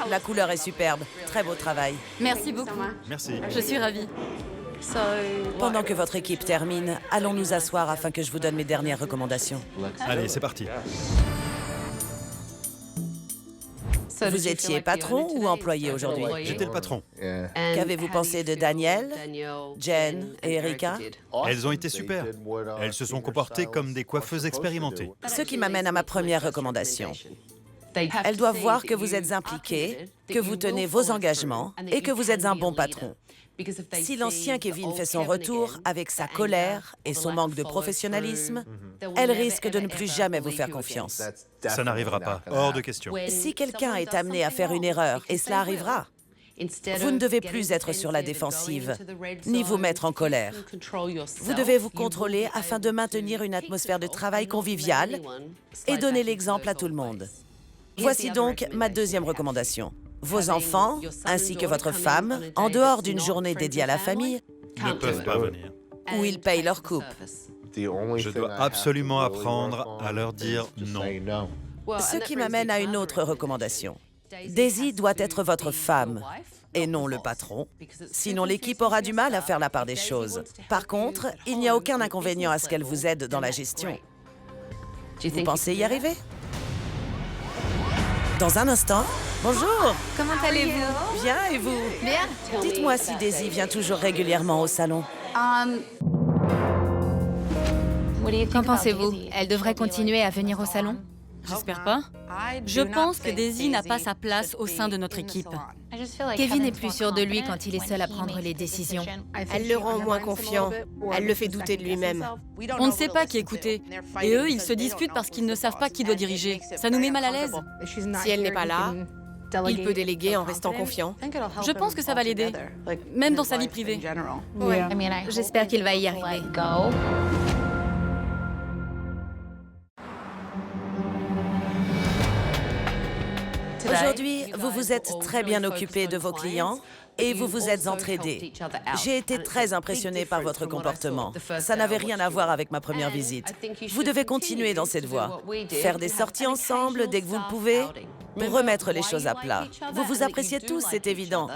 La couleur est superbe. Très beau travail. Merci beaucoup. Merci. Je suis ravie. Pendant que votre équipe termine, allons nous asseoir afin que je vous donne mes dernières recommandations. Allez, c'est parti. Vous étiez patron ou employé aujourd'hui? J'étais le patron. Qu'avez-vous pensé de Daniel, Jen et Erika? Elles ont été super. Elles se sont comportées comme des coiffeuses expérimentées. Ce qui m'amène à ma première recommandation. Elles doivent voir que vous êtes impliqué, que vous tenez vos engagements et que vous êtes un bon patron. Si l'ancien Kevin fait son retour avec sa colère et son manque de professionnalisme, elle risque de ne plus jamais vous faire confiance. Ça n'arrivera pas. Hors de question. Si quelqu'un est amené à faire une erreur, et cela arrivera, vous ne devez plus être sur la défensive, ni vous mettre en colère. Vous devez vous contrôler afin de maintenir une atmosphère de travail conviviale et donner l'exemple à tout le monde. Voici donc ma deuxième recommandation. Vos enfants, ainsi que votre femme, en dehors d'une journée dédiée à la famille, Ne peuvent pas venir. où ils payent leur coupe. Je dois absolument apprendre à leur dire non. Ce qui m'amène à une autre recommandation. Daisy doit être votre femme et non le patron. Sinon, l'équipe aura du mal à faire la part des choses. Par contre, il n'y a aucun inconvénient à ce qu'elle vous aide dans la gestion. Vous pensez y arriver? Dans un instant. Bonjour. Comment allez-vous? Bien, et vous? Bien. Dites-moi si Daisy vient toujours régulièrement au salon. Qu'en pensez-vous? Elle devrait continuer à venir au salon? J'espère pas. Je pense que Daisy n'a pas sa place au sein de notre équipe. Kevin est plus sûr de lui quand il est seul à prendre les décisions. Elle le rend moins confiant. Elle le fait douter de lui-même. On ne sait pas qui écouter. Et eux, ils se disputent parce qu'ils ne savent pas qui doit diriger. Ça nous met mal à l'aise. Si elle n'est pas là, il peut déléguer en restant confiant. Je pense que ça va l'aider, même dans sa vie privée. J'espère qu'il va y arriver. Aujourd'hui, vous vous êtes très bien occupé de vos clients et vous vous êtes entraidés. J'ai été très impressionnée par votre comportement. Ça n'avait rien à voir avec ma première visite. Vous devez continuer dans cette voie. Faire des sorties ensemble dès que vous le pouvez pour remettre les choses à plat. Vous vous appréciez tous, c'est évident.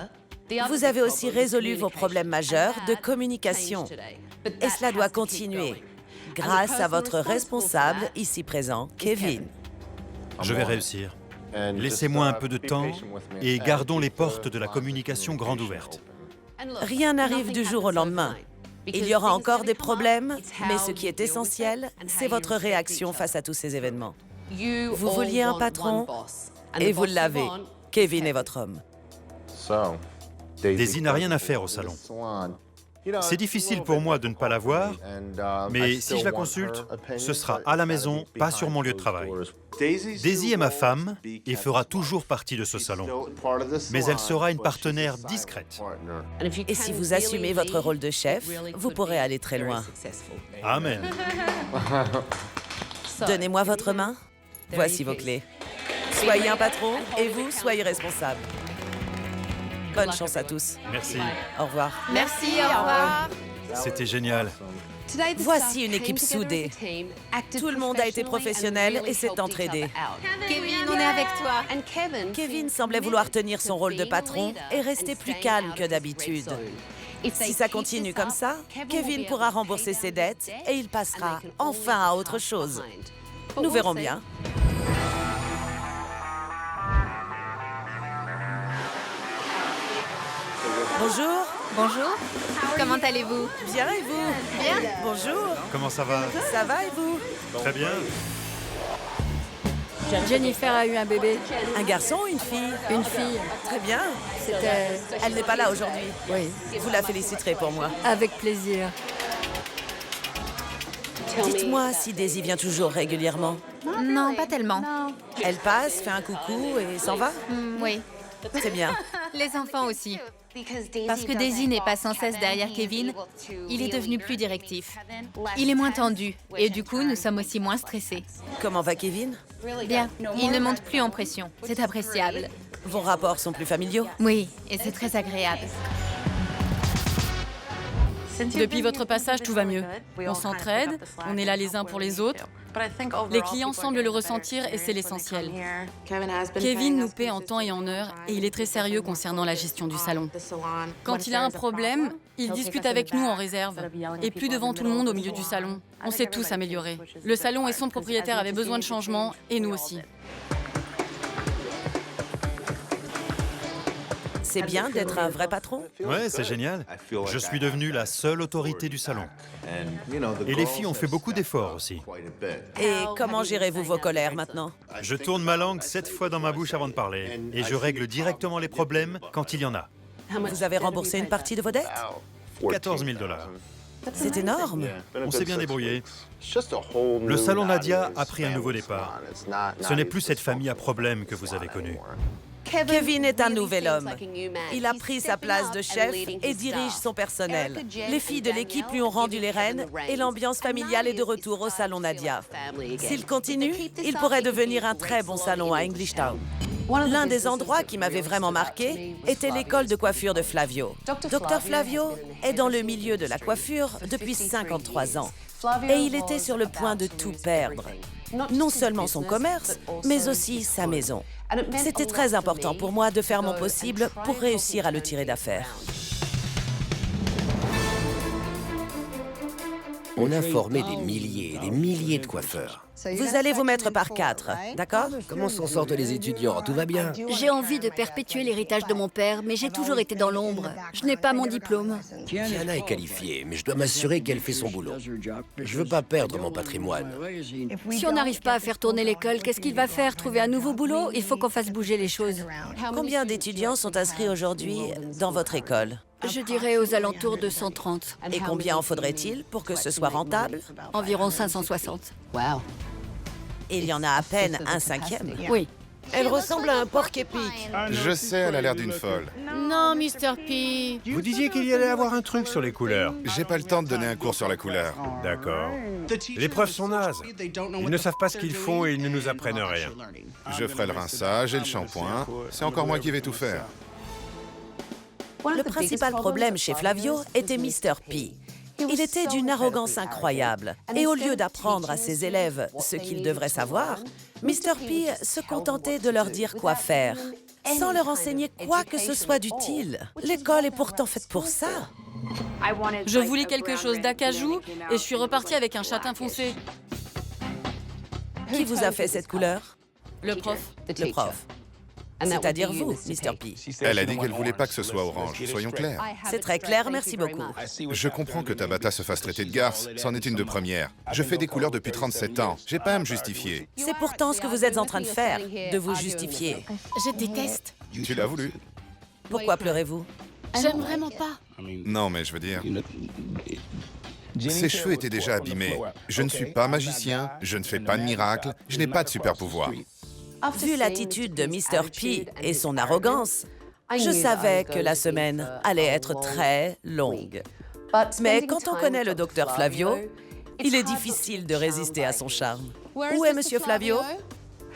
Vous avez aussi résolu vos problèmes majeurs de communication. Et cela doit continuer grâce à votre responsable ici présent, Kevin. Je vais réussir. Laissez-moi un peu de temps et gardons les portes de la communication grandes ouvertes. Rien n'arrive du jour au lendemain. Il y aura encore des problèmes, mais ce qui est essentiel, c'est votre réaction face à tous ces événements. Vous vouliez un patron et vous l'avez. Kevin est votre homme. Daisy n'a rien à faire au salon. C'est difficile pour moi de ne pas la voir, mais si je la consulte, ce sera à la maison, pas sur mon lieu de travail. Daisy est ma femme et fera toujours partie de ce salon, mais elle sera une partenaire discrète. Et si vous assumez votre rôle de chef, vous pourrez aller très loin. Amen. Donnez-moi votre main. Voici vos clés. Soyez un patron et vous, soyez responsable. Bonne chance à tous. Merci. Au revoir. Merci, au revoir. C'était génial. Voici une équipe soudée. Tout le monde a été professionnel et s'est entraidé. Kevin, on est avec toi. Kevin semblait vouloir tenir son rôle de patron et rester plus calme que d'habitude. Si ça continue comme ça, Kevin pourra rembourser ses dettes et il passera enfin à autre chose. Nous verrons bien. Bonjour. Bonjour. Comment allez-vous? Bien et vous? Bien. Bonjour. Comment ça va? Ça va et vous? Très bien. Jennifer a eu un bébé, Un garçon ou une fille? une fille. Très bien. C'était Elle n'est pas là aujourd'hui. oui, Vous la féliciterez pour moi. avec plaisir. Dites-moi si Daisy vient toujours régulièrement. Non, pas tellement. Elle passe, fait un coucou et s'en va? Oui. C'est bien. Les enfants aussi. Parce que Daisy n'est pas sans cesse derrière Kevin, il est devenu plus directif. Il est moins tendu et du coup, nous sommes aussi moins stressés. Comment va Kevin? Bien, il ne monte plus en pression. C'est appréciable. Vos rapports sont plus familiaux? Oui, et c'est très agréable. Depuis votre passage, tout va mieux. On s'entraide, on est là les uns pour les autres. Les clients semblent le ressentir et c'est l'essentiel. Kevin nous paie en temps et en heure et il est très sérieux concernant la gestion du salon. Quand il a un problème, il discute avec nous en réserve et plus devant tout le monde au milieu du salon. On s'est tous améliorés. Le salon et son propriétaire avaient besoin de changement et nous aussi. C'est bien d'être un vrai patron? Ouais, c'est génial. Je suis devenu la seule autorité du salon. Et les filles ont fait beaucoup d'efforts aussi. Et comment gérez-vous vos colères maintenant? Je tourne ma langue 7 fois dans ma bouche avant de parler. Et je règle directement les problèmes quand il y en a. Vous avez remboursé une partie de vos dettes? 14 000 $. C'est énorme. On s'est bien débrouillé. Le salon Nadia a pris un nouveau départ. Ce n'est plus cette famille à problème que vous avez connue. Kevin est un nouvel homme. Il a pris sa place de chef et dirige son personnel. Les filles de l'équipe lui ont rendu les rênes et l'ambiance familiale est de retour au salon Nadia. S'il continue, il pourrait devenir un très bon salon à Englishtown. L'un des endroits qui m'avait vraiment marqué était l'école de coiffure de Flavio. Dr Flavio est dans le milieu de la coiffure depuis 53 ans. Et il était sur le point de tout perdre. Non seulement son commerce, mais aussi sa maison. C'était très important pour moi de faire mon possible pour réussir à le tirer d'affaire. On a formé des milliers et des milliers de coiffeurs. Vous allez vous mettre par 4, d'accord? Comment s'en sortent les étudiants? Tout va bien? J'ai envie de perpétuer l'héritage de mon père, mais j'ai toujours été dans l'ombre. Je n'ai pas mon diplôme. Kiana est qualifiée, mais je dois m'assurer qu'elle fait son boulot. Je veux pas perdre mon patrimoine. Si on n'arrive pas à faire tourner l'école, qu'est-ce qu'il va faire? Trouver un nouveau boulot? Il faut qu'on fasse bouger les choses. Combien d'étudiants sont inscrits aujourd'hui dans votre école? Je dirais aux alentours de 130. Et combien en faudrait-il pour que ce soit rentable? Environ 560. Il y en a à peine un cinquième. Oui. Elle ressemble à un porc épic. Je sais, elle a l'air d'une folle. Non, Mr. P. Vous disiez qu'il y allait avoir un truc sur les couleurs. J'ai pas le temps de donner un cours sur la couleur. D'accord. Les profs sont nazes. Ils ne savent pas ce qu'ils font et ils ne nous apprennent rien. Je ferai le rinçage et le shampoing. C'est encore moi qui vais tout faire. Le principal problème chez Flavio était Mr. P. Il était d'une arrogance incroyable. Et au lieu d'apprendre à ses élèves ce qu'ils devraient savoir, Mr. P se contentait de leur dire quoi faire, sans leur enseigner quoi que ce soit d'utile. L'école est pourtant faite pour ça. Je voulais quelque chose d'acajou et je suis repartie avec un châtain foncé. Qui vous a fait cette couleur? Le prof. Le prof. C'est-à-dire vous, Mr. P. Elle a dit qu'elle voulait pas que ce soit orange, soyons clairs. C'est très clair, merci beaucoup. Je comprends que Tabata se fasse traiter de garce, c'en est une de première. Je fais des couleurs depuis 37 ans, j'ai pas à me justifier. C'est pourtant ce que vous êtes en train de faire, de vous justifier. Je déteste. Tu l'as voulu. Pourquoi pleurez-vous? J'aime vraiment pas. Non, mais je veux dire... Ses cheveux étaient déjà abîmés. Je ne suis pas magicien, je ne fais pas de miracle, je n'ai pas de super pouvoir. Vu l'attitude de Mr. P et son arrogance, je savais que la semaine allait être très longue. Mais quand on connaît le docteur Flavio, il est difficile de résister à son charme. Où est Monsieur Flavio?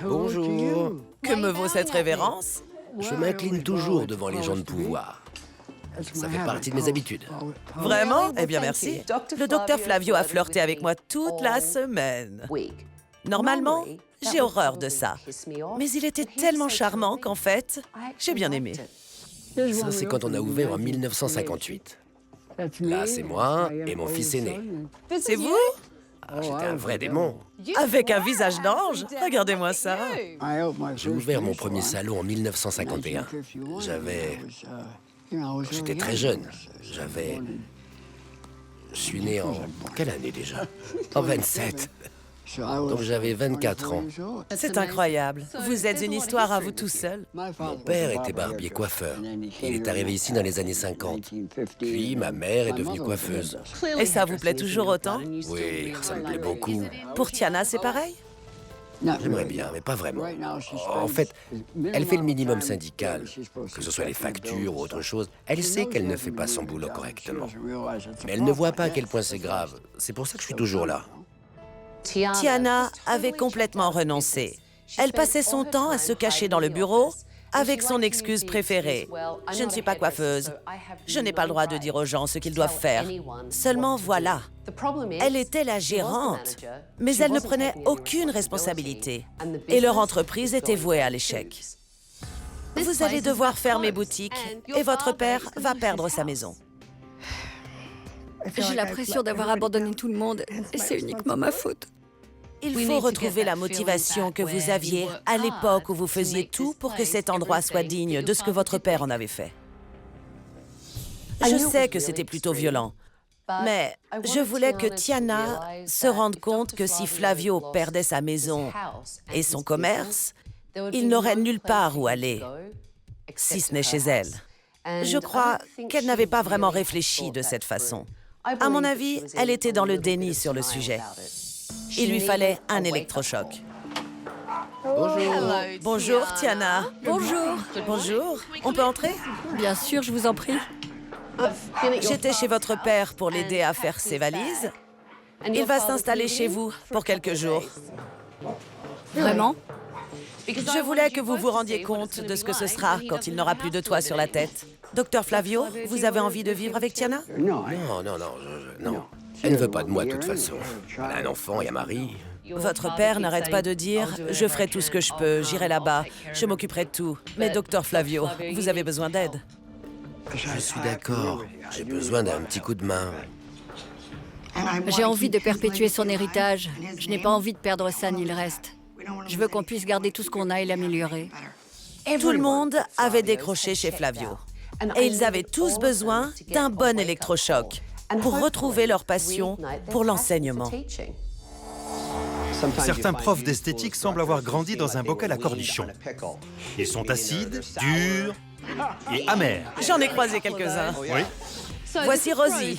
Bonjour. Que me vaut cette révérence? Je m'incline toujours devant les gens de pouvoir. Ça fait partie de mes habitudes. Vraiment? Eh bien, merci. Le docteur Flavio a flirté avec moi toute la semaine. Normalement, j'ai horreur de ça. Mais il était tellement charmant qu'en fait, j'ai bien aimé. Ça, c'est quand on a ouvert en 1958. Là, c'est moi et mon fils aîné. C'est vous? Ah, j'étais un vrai démon. Avec un visage d'ange? Regardez-moi ça. J'ai ouvert mon premier salon en 1951. J'étais très jeune. Je suis né en... Quelle année déjà? En 27. Donc j'avais 24 ans. C'est incroyable. Vous êtes une histoire à vous tout seul. Mon père était barbier coiffeur. Il est arrivé ici dans les années 50. Puis ma mère est devenue coiffeuse. Et ça vous plaît toujours autant? Oui, ça me plaît beaucoup. Pour Tiana, c'est pareil? J'aimerais bien, mais pas vraiment. En fait, elle fait le minimum syndical, que ce soit les factures ou autre chose. Elle sait qu'elle ne fait pas son boulot correctement. Mais elle ne voit pas à quel point c'est grave. C'est pour ça que je suis toujours là. Tiana avait complètement renoncé. Elle passait son temps à se cacher dans le bureau avec son excuse préférée. Je ne suis pas coiffeuse. Je n'ai pas le droit de dire aux gens ce qu'ils doivent faire. Seulement voilà. Elle était la gérante, mais elle ne prenait aucune responsabilité. Et leur entreprise était vouée à l'échec. Vous allez devoir fermer boutique et votre père va perdre sa maison. J'ai l'impression d'avoir abandonné tout le monde et c'est uniquement ma faute. Il faut retrouver la motivation que vous aviez à l'époque où vous faisiez tout pour que cet endroit soit digne de ce que votre père en avait fait. Je sais que c'était plutôt violent, mais je voulais que Tiana se rende compte que si Flavio perdait sa maison et son commerce, il n'aurait nulle part où aller, si ce n'est chez elle. Je crois qu'elle n'avait pas vraiment réfléchi de cette façon. À mon avis, elle était dans le déni sur le sujet. Il lui fallait un électrochoc. Bonjour. Bonjour, Tiana. Bonjour. Bonjour. On peut entrer? Bien sûr, je vous en prie. J'étais chez votre père pour l'aider à faire ses valises. Il va s'installer chez vous pour quelques jours. Vraiment? Je voulais que vous vous rendiez compte de ce que ce sera quand il n'aura plus de toit sur la tête. Docteur Flavio, vous avez envie de vivre avec Tiana? Non. Elle ne veut pas de moi de toute façon. Elle a un enfant et un mari. Votre père n'arrête pas de dire « Je ferai tout ce que je peux, j'irai là-bas, je m'occuperai de tout. » Mais docteur Flavio, vous avez besoin d'aide. Je suis d'accord. J'ai besoin d'un petit coup de main. J'ai envie de perpétuer son héritage. Je n'ai pas envie de perdre ça ni le reste. Je veux qu'on puisse garder tout ce qu'on a et l'améliorer. Tout le monde avait décroché chez Flavio. Et ils avaient tous besoin d'un bon électrochoc pour retrouver leur passion pour l'enseignement. Certains profs d'esthétique semblent avoir grandi dans un bocal à cornichons. Ils sont acides, durs et amers. J'en ai croisé quelques-uns. Oui. Voici Rosie.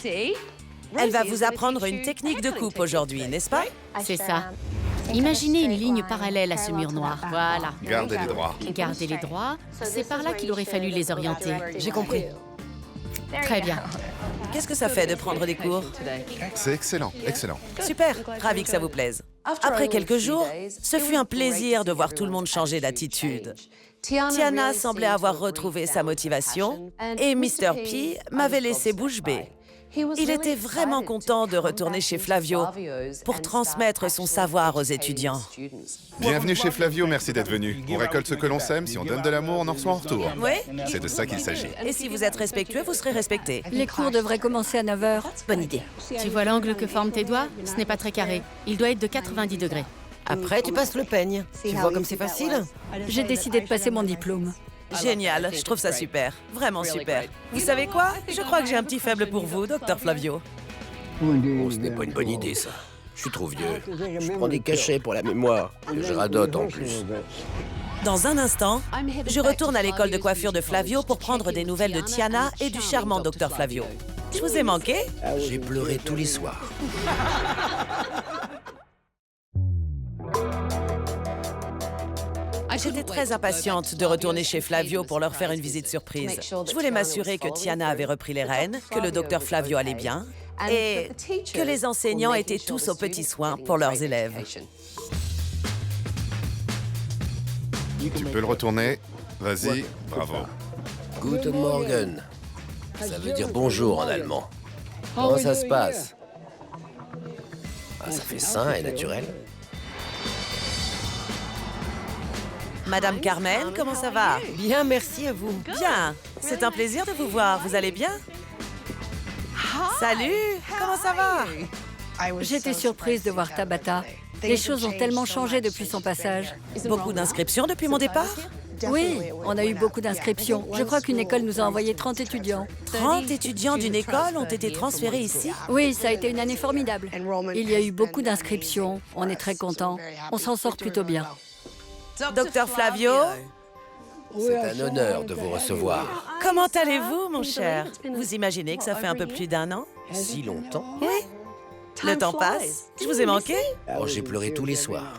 Elle va vous apprendre une technique de coupe aujourd'hui, n'est-ce pas? C'est ça. Imaginez une ligne parallèle à ce mur noir. Voilà. Gardez-les droits. Gardez-les droits. C'est par là qu'il aurait fallu les orienter. J'ai compris. Très bien. Qu'est-ce que ça fait de prendre des cours? C'est excellent, excellent. Super, ravi que ça vous plaise. Après quelques jours, ce fut un plaisir de voir tout le monde changer d'attitude. Tiana semblait avoir retrouvé sa motivation et Mr. P m'avait laissé bouche bée. Il était vraiment content de retourner chez Flavio pour transmettre son savoir aux étudiants. Bienvenue chez Flavio, merci d'être venu. On récolte ce que l'on sème, si on donne de l'amour, on en reçoit en retour. Oui? C'est de ça qu'il s'agit. Et si vous êtes respectueux, vous serez respecté. Les cours devraient commencer à 9 h. Bonne idée. Tu vois l'angle que forment tes doigts? Ce n'est pas très carré. Il doit être de 90 degrés. Après, tu passes le peigne. Tu vois comme c'est facile? J'ai décidé de passer mon diplôme. Génial, je trouve ça super. Vraiment super. Vous savez quoi? Je crois que j'ai un petit faible pour vous, docteur Flavio. Oh, ce n'est pas une bonne idée, ça. Je suis trop vieux. Je prends des cachets pour la mémoire. Et je radote en plus. Dans un instant, je retourne à l'école de coiffure de Flavio pour prendre des nouvelles de Tiana et du charmant Dr Flavio. Je vous ai manqué? J'ai pleuré tous les soirs. J'étais très impatiente de retourner chez Flavio pour leur faire une visite surprise. Je voulais m'assurer que Tiana avait repris les rênes, que le docteur Flavio allait bien et que les enseignants étaient tous aux petits soins pour leurs élèves. Tu peux le retourner? Vas-y, bravo. Guten Morgen. Ça veut dire bonjour en allemand. Comment ça se passe? Ah, ça fait sain et naturel. Madame Carmen, comment ça va? Bien, merci à vous. Bien. C'est un plaisir de vous voir. Vous allez bien? Salut. Comment ça va? J'étais surprise de voir Tabata. Les choses ont tellement changé depuis son passage. Beaucoup d'inscriptions depuis mon départ? Oui, on a eu beaucoup d'inscriptions. Je crois qu'une école nous a envoyé 30 étudiants. 30 étudiants d'une école ont été transférés ici? Oui, ça a été une année formidable. Il y a eu beaucoup d'inscriptions. On est très contents. On s'en sort plutôt bien. Docteur Flavio? C'est un honneur de vous recevoir. Comment allez-vous, mon cher? Vous imaginez que ça fait un peu plus d'1 an? Si longtemps? Oui. Le temps passe. Je vous ai manqué? Oh, j'ai pleuré tous les soirs.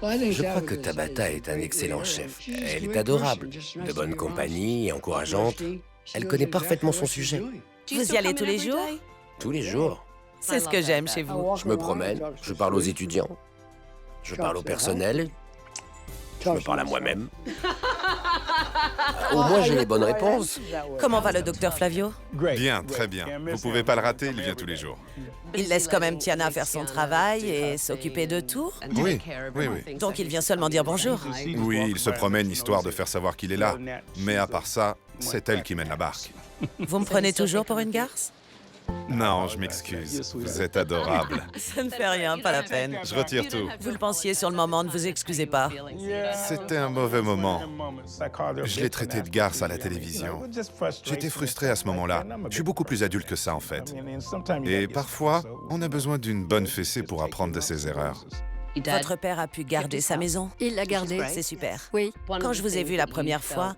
Je crois que Tabata est un excellent chef. Elle est adorable, de bonne compagnie et encourageante. Elle connaît parfaitement son sujet. Vous y allez tous les jours? Tous les jours. C'est ce que j'aime chez vous. Je me promène, je parle aux étudiants, je parle au personnel, je me parle à moi-même. Au moins, j'ai les bonnes réponses. Comment va le docteur Flavio? Bien, très bien. Vous pouvez pas le rater, il vient tous les jours. Il laisse quand même Tiana faire son travail et s'occuper de tout? Oui, oui, oui. Donc il vient seulement dire bonjour? Oui, il se promène histoire de faire savoir qu'il est là. Mais à part ça, c'est elle qui mène la barque. Vous me prenez toujours pour une garce? Non, je m'excuse. Vous êtes adorable. Ça ne fait rien, pas la peine. Je retire tout. Vous le pensiez sur le moment, ne vous excusez pas. C'était un mauvais moment. Je l'ai traité de garce à la télévision. J'étais frustré à ce moment-là. Je suis beaucoup plus adulte que ça, en fait. Et parfois, on a besoin d'une bonne fessée pour apprendre de ses erreurs. Votre père a pu garder sa maison? Il l'a gardée. C'est super. Oui. Quand je vous ai vu la première fois,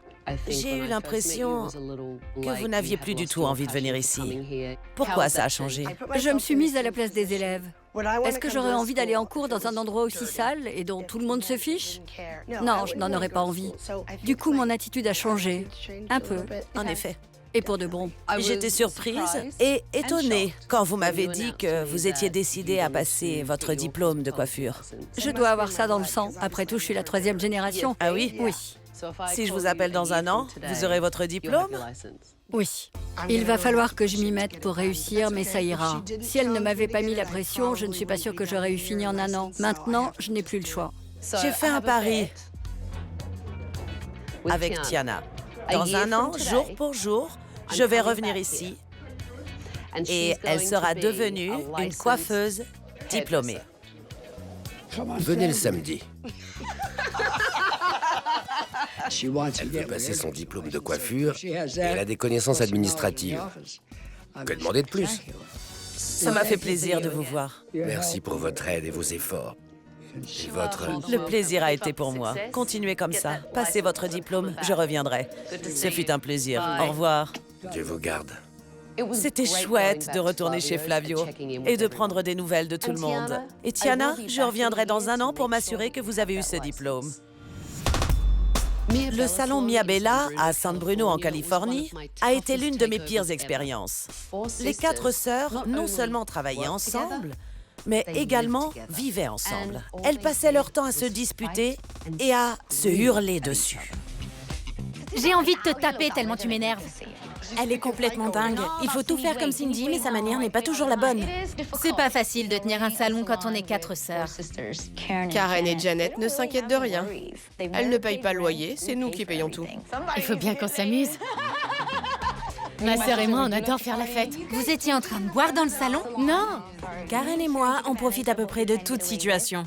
j'ai eu l'impression que vous n'aviez plus du tout envie de venir ici. Pourquoi ça a changé? Je me suis mise à la place des élèves. Est-ce que j'aurais envie d'aller en cours dans un endroit aussi sale et dont tout le monde se fiche? Non, je n'en aurais pas envie. Du coup, mon attitude a changé. Un peu. En effet. Et pour de bon. J'étais surprise et étonnée quand vous m'avez dit que vous étiez décidée à passer votre diplôme de coiffure. Je dois avoir ça dans le sang. Après tout, je suis la 3e génération. Ah oui? Oui. Si je vous appelle dans un an, vous aurez votre diplôme? Oui. Il va falloir que je m'y mette pour réussir, mais ça ira. Si elle ne m'avait pas mis la pression, je ne suis pas sûre que j'aurais eu fini en 1 an. Maintenant, je n'ai plus le choix. J'ai fait un pari avec Tiana. Dans 1 an, jour pour jour, je vais revenir ici et elle sera devenue une coiffeuse diplômée. Venez le samedi. Elle veut passer son diplôme de coiffure et elle a des connaissances administratives. Que demander de plus? Ça m'a fait plaisir de vous voir. Merci pour votre aide et vos efforts. Et votre... Le plaisir a été pour moi. Continuez comme ça. Passez votre diplôme, je reviendrai. Ce fut un plaisir. Au revoir. Dieu vous garde. C'était chouette de retourner chez Flavio et de prendre des nouvelles de tout le monde. Et Tiana, je reviendrai dans 1 an pour m'assurer que vous avez eu ce diplôme. Le salon Mia Bella à San Bruno en Californie a été l'une de mes pires expériences. Les 4 sœurs non seulement travaillaient ensemble, mais également vivaient ensemble. Elles passaient leur temps à se disputer et à se hurler dessus. J'ai envie de te taper tellement tu m'énerves. Elle est complètement dingue. Il faut tout faire comme Cindy, mais sa manière n'est pas toujours la bonne. C'est pas facile de tenir un salon quand on est 4 sœurs. Karen et Janet ne s'inquiètent de rien. Elles ne payent pas le loyer, c'est nous qui payons tout. Il faut bien qu'on s'amuse. Ma sœur et moi, on adore faire la fête. Vous étiez en train de boire dans le salon? Non, Karen et moi, on profite à peu près de toute situation.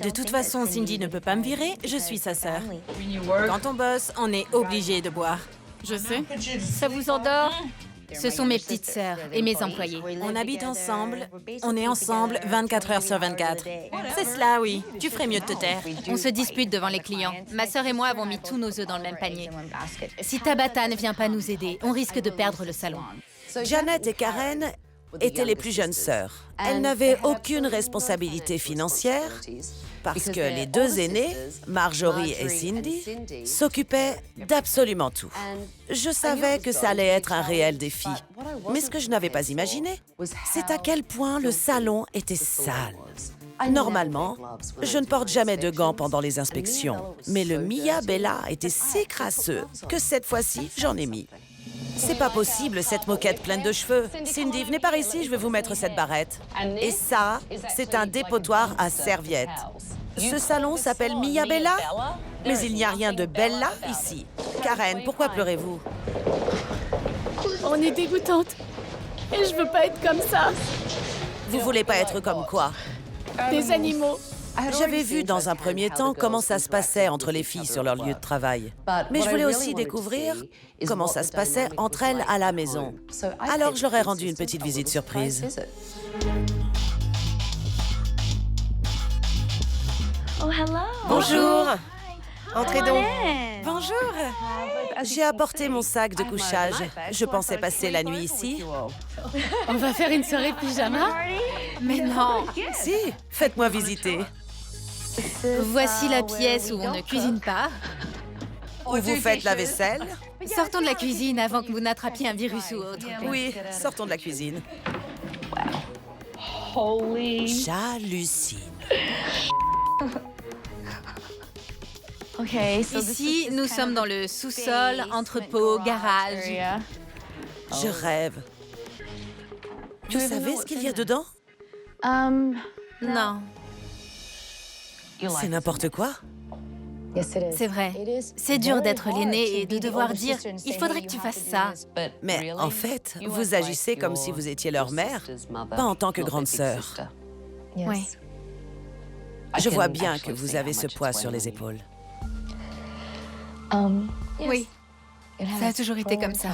De toute façon, Cindy ne peut pas me virer, je suis sa sœur. Quand on bosse, on est obligé de boire. Je sais. Ça vous endort? Ce sont mes petites sœurs et mes employés. On habite ensemble, on est ensemble 24 heures sur 24. C'est cela, oui. Tu ferais mieux de te taire. On se dispute devant les clients. Ma sœur et moi avons mis tous nos œufs dans le même panier. Si Tabata ne vient pas nous aider, on risque de perdre le salon. Janet et Karen étaient les plus jeunes sœurs. Elles n'avaient aucune responsabilité financière parce que les deux aînées, Marjorie et Cindy, s'occupaient d'absolument tout. Je savais que ça allait être un réel défi, mais ce que je n'avais pas imaginé, c'est à quel point le salon était sale. Normalement, je ne porte jamais de gants pendant les inspections, mais le Mia Bella était si crasseux que cette fois-ci, j'en ai mis. C'est pas possible, cette moquette pleine de cheveux. Cindy, venez par ici, je vais vous mettre cette barrette. Et ça, c'est un dépotoir à serviettes. Ce salon s'appelle Mia Bella, mais il n'y a rien de Bella ici. Karen, pourquoi pleurez-vous? On est dégoûtante. Et je veux pas être comme ça. Vous voulez pas être comme quoi? Des animaux. J'avais vu dans un premier temps comment ça se passait entre les filles sur leur lieu de travail. Mais je voulais aussi découvrir comment ça se passait entre elles à la maison. Alors je leur ai rendu une petite visite surprise. Bonjour. Entrez donc. Bonjour. J'ai apporté mon sac de couchage. Je pensais passer la nuit ici. On va faire une soirée pyjama? Mais non. Si, faites-moi visiter. Voici la pièce où on ne cuisine pas. Où vous faites la vaisselle? Sortons de la cuisine avant que vous n'attrapiez un virus ou autre. Oui, sortons de la cuisine. J'hallucine. Ici, nous sommes dans le sous-sol, entrepôt, garage. Je rêve. Vous savez ce qu'il y a dedans? Non, C'est n'importe quoi. c'est vrai. C'est dur d'être l'aîné et de devoir dire « il faudrait que tu fasses ça ». Mais en fait, vous agissez comme si vous étiez leur mère, pas en tant que grande sœur. Oui. Je vois bien que vous avez ce poids sur les épaules. Oui, ça a toujours été comme ça.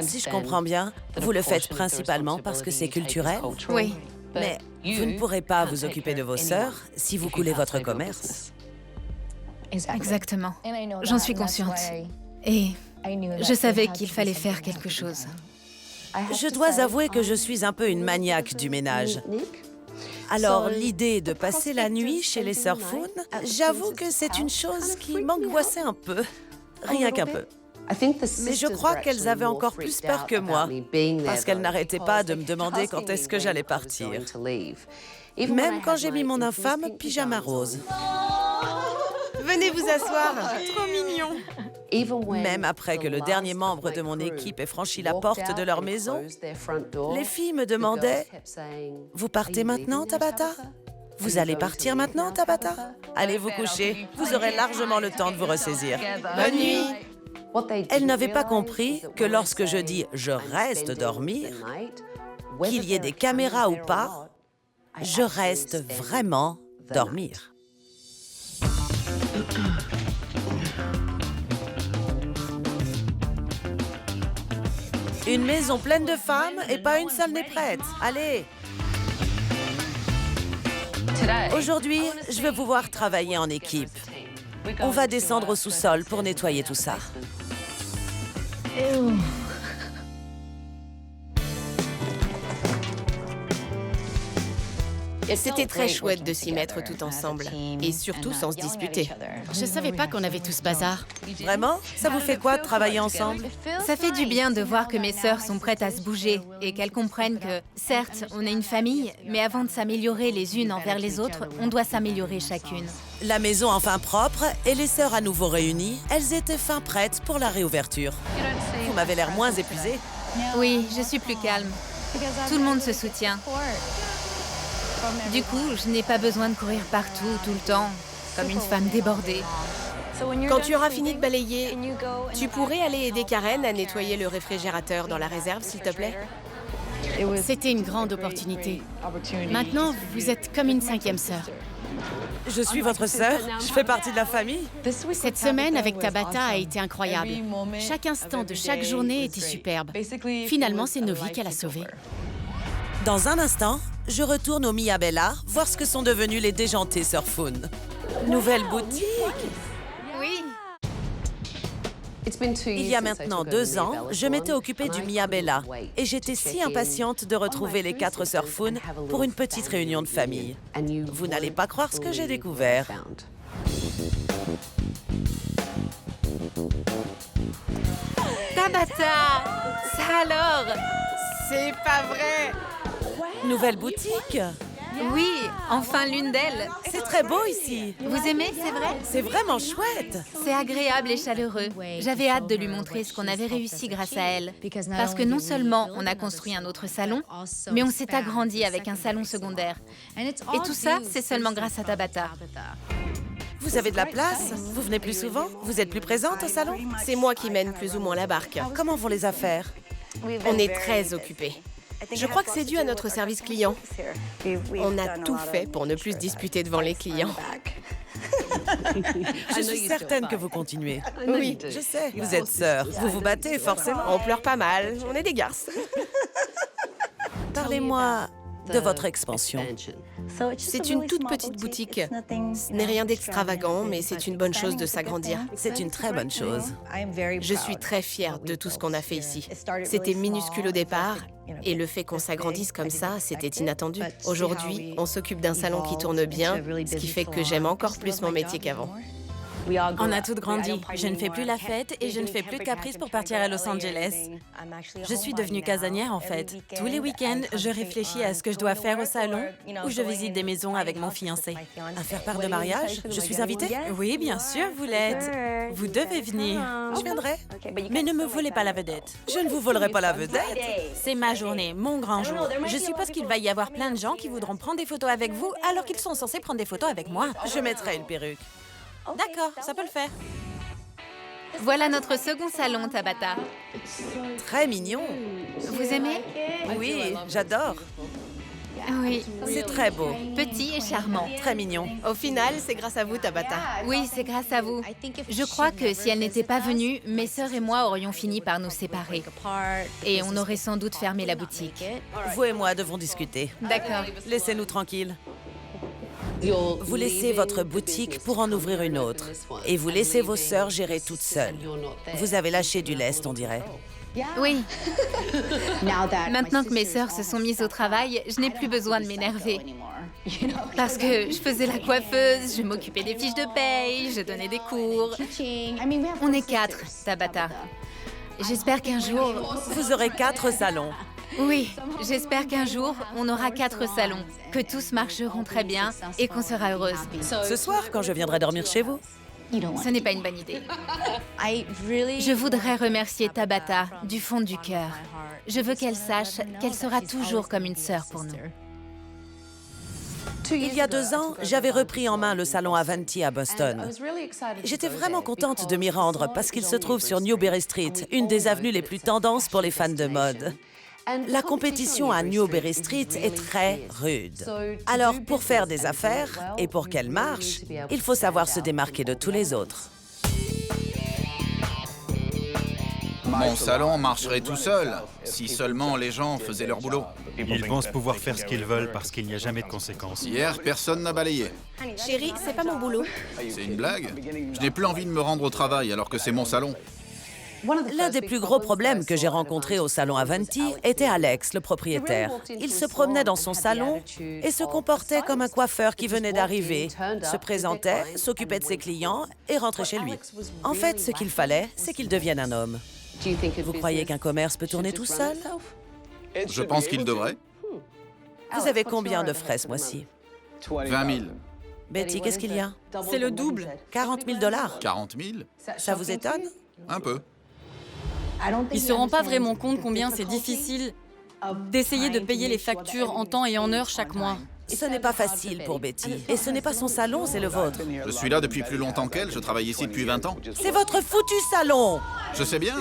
Si je comprends bien, vous le faites principalement parce que c'est culturel? Oui. Mais vous ne pourrez pas vous occuper de vos sœurs si vous coulez votre commerce. Exactement. J'en suis consciente. Et je savais qu'il fallait faire quelque chose. Je dois avouer que je suis un peu une maniaque du ménage. Alors, l'idée de passer la nuit chez les sœurs Foon, j'avoue que c'est une chose qui m'angoissait un peu. Rien qu'un peu. Mais je crois qu'elles avaient encore plus peur que moi, parce qu'elles n'arrêtaient pas de me demander quand est-ce que j'allais partir. Même quand j'ai mis mon infâme pyjama rose. Venez vous asseoir. Trop mignon. Même après que le dernier membre de mon équipe ait franchi la porte de leur maison, les filles me demandaient « Vous partez maintenant, Tabata? Vous allez partir maintenant, Tabata? Allez vous coucher, vous aurez largement le temps de vous ressaisir. Bonne nuit. » Elles n'avaient pas compris que lorsque je dis « je reste dormir », qu'il y ait des caméras ou pas, je reste vraiment dormir. Une maison pleine de femmes et pas une seule n'est prête. Allez! Aujourd'hui, je veux vous voir travailler en équipe. On va descendre au sous-sol pour nettoyer tout ça. C'était très chouette de s'y mettre tout ensemble. Et surtout sans se disputer. Je savais pas qu'on avait tout ce bazar. Vraiment? Ça vous fait quoi de travailler ensemble? Ça fait du bien de voir que mes sœurs sont prêtes à se bouger et qu'elles comprennent que, certes, on est une famille, mais avant de s'améliorer les unes envers les autres, on doit s'améliorer chacune. La maison enfin propre et les sœurs à nouveau réunies, elles étaient fin prêtes pour la réouverture. Vous m'avez l'air moins épuisée. Oui, je suis plus calme. Tout le monde se soutient. Du coup, je n'ai pas besoin de courir partout, tout le temps, comme une femme débordée. Quand tu auras fini de balayer, tu pourrais aller aider Karen à nettoyer le réfrigérateur dans la réserve, s'il te plaît? C'était une grande opportunité. Maintenant, vous êtes comme une cinquième sœur. Je suis votre sœur, je fais partie de la famille. Cette semaine avec Tabata a été incroyable. Chaque instant de chaque journée était superbe. Finalement, c'est Novi qu'elle a sauvé. Dans un instant, je retourne au Mia Bella voir ce que sont devenus les déjantés Surfoon. Nouvelle boutique. Oui. Il y a maintenant 2 ans, je m'étais occupée du Mia Bella et j'étais si impatiente de retrouver les 4 Surfoon pour une petite réunion de famille. Vous n'allez pas croire ce que j'ai découvert. Tabata! Ça alors? C'est pas vrai! Nouvelle boutique. Oui, enfin l'une d'elles. C'est très beau ici. Vous aimez, c'est vrai? C'est vraiment chouette. C'est agréable et chaleureux. J'avais hâte de lui montrer ce qu'on avait réussi grâce à elle. Parce que non seulement on a construit un autre salon, mais on s'est agrandi avec un salon secondaire. Et tout ça, c'est seulement grâce à Tabata. Vous avez de la place? Vous venez plus souvent? Vous êtes plus présente au salon? C'est moi qui mène plus ou moins la barque. Comment vont les affaires? On est très occupés. Je crois que c'est dû à notre service client. On a tout fait pour ne plus se disputer devant les clients. Je suis certaine que vous continuez. Oui, Je sais, vous êtes sœurs. Vous vous battez forcément. on pleure pas mal. On est des garces. Parlez-moi de votre expansion. C'est une toute petite boutique. Ce n'est rien d'extravagant, mais c'est une bonne chose de s'agrandir. C'est une très bonne chose. Je suis très fière de tout ce qu'on a fait ici. C'était minuscule au départ, et le fait qu'on s'agrandisse comme ça, c'était inattendu. Aujourd'hui, on s'occupe d'un salon qui tourne bien, ce qui fait que j'aime encore plus mon métier qu'avant. On a toutes grandi. Je ne fais plus la fête et je ne fais plus de caprices pour partir à Los Angeles. Je suis devenue casanière en fait. Tous les week-ends, je réfléchis à ce que je dois faire au salon ou je visite des maisons avec mon fiancé. Un faire-part de mariage? Je suis invitée? Oui, bien sûr, vous l'êtes. Vous devez venir. Je viendrai. Mais ne me volez pas la vedette. Je ne vous volerai pas la vedette. C'est ma journée, mon grand jour. Je suppose qu'il va y avoir plein de gens qui voudront prendre des photos avec vous alors qu'ils sont censés prendre des photos avec moi. Je mettrai une perruque. D'accord, ça peut le faire. Voilà notre second salon, Tabata. Très mignon. Vous aimez? Oui, j'adore. Oui. C'est très beau. Petit et charmant. Très mignon. Au final, c'est grâce à vous, Tabata. Oui, c'est grâce à vous. Je crois que si elle n'était pas venue, mes sœurs et moi aurions fini par nous séparer. Et on aurait sans doute fermé la boutique. Vous et moi devons discuter. D'accord. Laissez-nous tranquilles. Vous laissez votre boutique pour en ouvrir une autre. Et vous laissez vos sœurs gérer toutes seules. Vous avez lâché du lest, on dirait. Oui. Maintenant que mes sœurs se sont mises au travail, je n'ai plus besoin de m'énerver. Parce que je faisais la coiffeuse, je m'occupais des fiches de paye, je donnais des cours. On est 4, Tabata. J'espère qu'un jour... Vous aurez 4 salons. Oui, j'espère qu'un jour, on aura 4 salons, que tous marcheront très bien et qu'on sera heureuse. Ce soir, quand je viendrai dormir chez vous. Ce n'est pas une bonne idée. Je voudrais remercier Tabata du fond du cœur. Je veux qu'elle sache qu'elle sera toujours comme une sœur pour nous. Il y a 2 ans, j'avais repris en main le salon Avanti à Boston. J'étais vraiment contente de m'y rendre parce qu'il se trouve sur Newberry Street, une des avenues les plus tendances pour les fans de mode. La compétition à Newberry Street est très rude. Alors, pour faire des affaires et pour qu'elles marchent, il faut savoir se démarquer de tous les autres. Mon salon marcherait tout seul, si seulement les gens faisaient leur boulot. Ils pensent pouvoir faire ce qu'ils veulent parce qu'il n'y a jamais de conséquences. Hier, personne n'a balayé. Chérie, c'est pas mon boulot. C'est une blague? Je n'ai plus envie de me rendre au travail alors que c'est mon salon. L'un des plus gros problèmes que j'ai rencontrés au salon Avanti était Alex, le propriétaire. Il se promenait dans son salon et se comportait comme un coiffeur qui venait d'arriver, se présentait, s'occupait de ses clients et rentrait chez lui. En fait, ce qu'il fallait, c'est qu'il devienne un homme. Vous croyez qu'un commerce peut tourner tout seul? Je pense qu'il devrait. Vous avez combien de frais ce mois-ci? 20 000. Betty, qu'est-ce qu'il y a? C'est le double. 40 000 $. 40 000? Ça vous étonne? Un peu. Ils se rendent pas vraiment compte combien c'est difficile d'essayer de payer les factures en temps et en heure chaque mois. Ce n'est pas facile pour Betty. Et ce n'est pas son salon, c'est le vôtre. Je suis là depuis plus longtemps qu'elle, je travaille ici depuis 20 ans. C'est votre foutu salon! Je sais bien.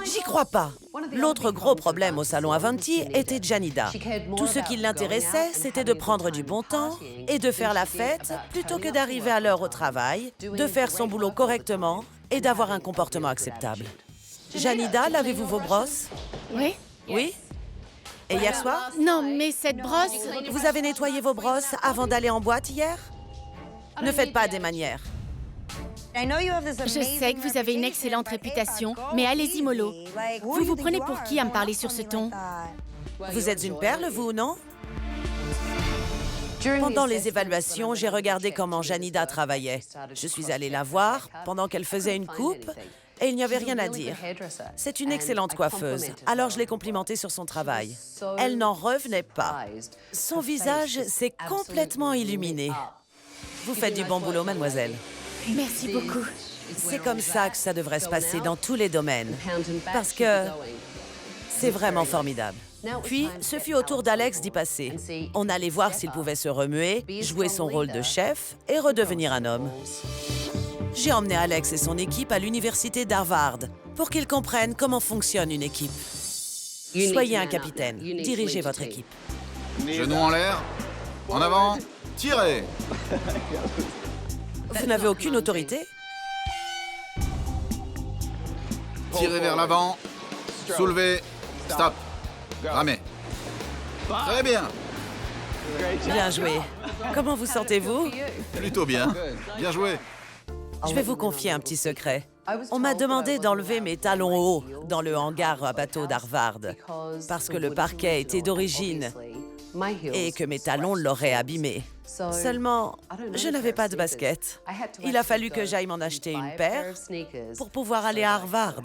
J'y crois pas. L'autre gros problème au salon Avanti était Janida. Tout ce qui l'intéressait, c'était de prendre du bon temps et de faire la fête plutôt que d'arriver à l'heure au travail, de faire son boulot correctement et d'avoir un comportement acceptable. Janida, lavez-vous vos brosses? Oui? Oui? Et hier soir? Non, mais cette brosse... Vous avez nettoyé vos brosses avant d'aller en boîte hier? Ne faites pas des manières. Je sais que vous avez une excellente réputation, mais allez-y, mollo. Vous vous prenez pour qui à me parler sur ce ton? Vous êtes une perle, vous, non? Pendant les évaluations, j'ai regardé comment Janida travaillait. Je suis allée la voir pendant qu'elle faisait une coupe et il n'y avait rien à dire. C'est une excellente coiffeuse, alors je l'ai complimentée sur son travail. Elle n'en revenait pas. Son visage s'est complètement illuminé. Vous faites du bon boulot, mademoiselle. Merci beaucoup. C'est comme ça que ça devrait se passer dans tous les domaines, parce que c'est vraiment formidable. Puis, ce fut au tour d'Alex d'y passer. On allait voir s'il pouvait se remuer, jouer son rôle de chef et redevenir un homme. J'ai emmené Alex et son équipe à l'université d'Harvard pour qu'ils comprennent comment fonctionne une équipe. Soyez un capitaine, dirigez votre équipe. Genoux en l'air, en avant, tirez. Vous n'avez aucune autorité? Tirez vers l'avant, soulevez, stop, ramez. Très bien. Bien joué. Comment vous sentez-vous? Plutôt bien. Bien joué. Je vais vous confier un petit secret. On m'a demandé d'enlever mes talons hauts dans le hangar à bateau d'Harvard parce que le parquet était d'origine et que mes talons l'auraient abîmé. Seulement, je n'avais pas de basket. Il a fallu que j'aille m'en acheter une paire pour pouvoir aller à Harvard.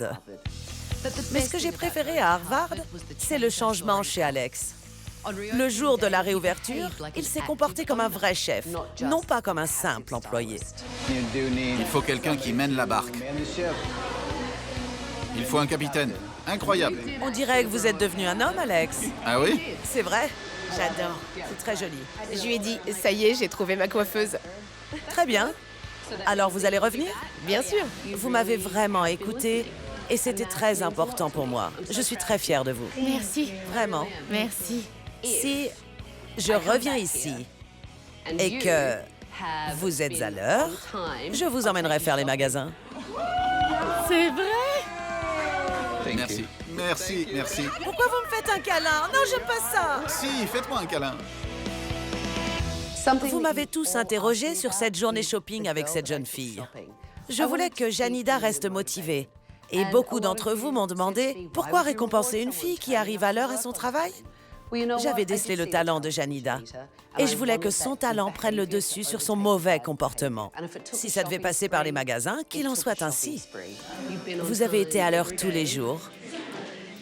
Mais ce que j'ai préféré à Harvard, c'est le changement chez Alex. Le jour de la réouverture, il s'est comporté comme un vrai chef, non pas comme un simple employé. Il faut quelqu'un qui mène la barque. Il faut un capitaine. Incroyable. On dirait que vous êtes devenu un homme, Alex. Ah oui? C'est vrai? J'adore. C'est très joli. Je lui ai dit, ça y est, j'ai trouvé ma coiffeuse. Très bien. Alors, vous allez revenir? Bien sûr. Vous m'avez vraiment écouté et c'était très important pour moi. Je suis très fière de vous. Merci. Vraiment. Merci. Si je reviens ici et que vous êtes à l'heure, je vous emmènerai faire les magasins. C'est vrai? Merci. Merci, merci. Pourquoi vous me faites un câlin? Non, j'aime pas ça. Si, faites-moi un câlin. Vous m'avez tous interrogé sur cette journée shopping avec cette jeune fille. Je voulais que Janida reste motivée. Et beaucoup d'entre vous m'ont demandé pourquoi récompenser une fille qui arrive à l'heure à son travail? J'avais décelé le talent de Janida et je voulais que son talent prenne le dessus sur son mauvais comportement. Si ça devait passer par les magasins, qu'il en soit ainsi. Vous avez été à l'heure tous les jours,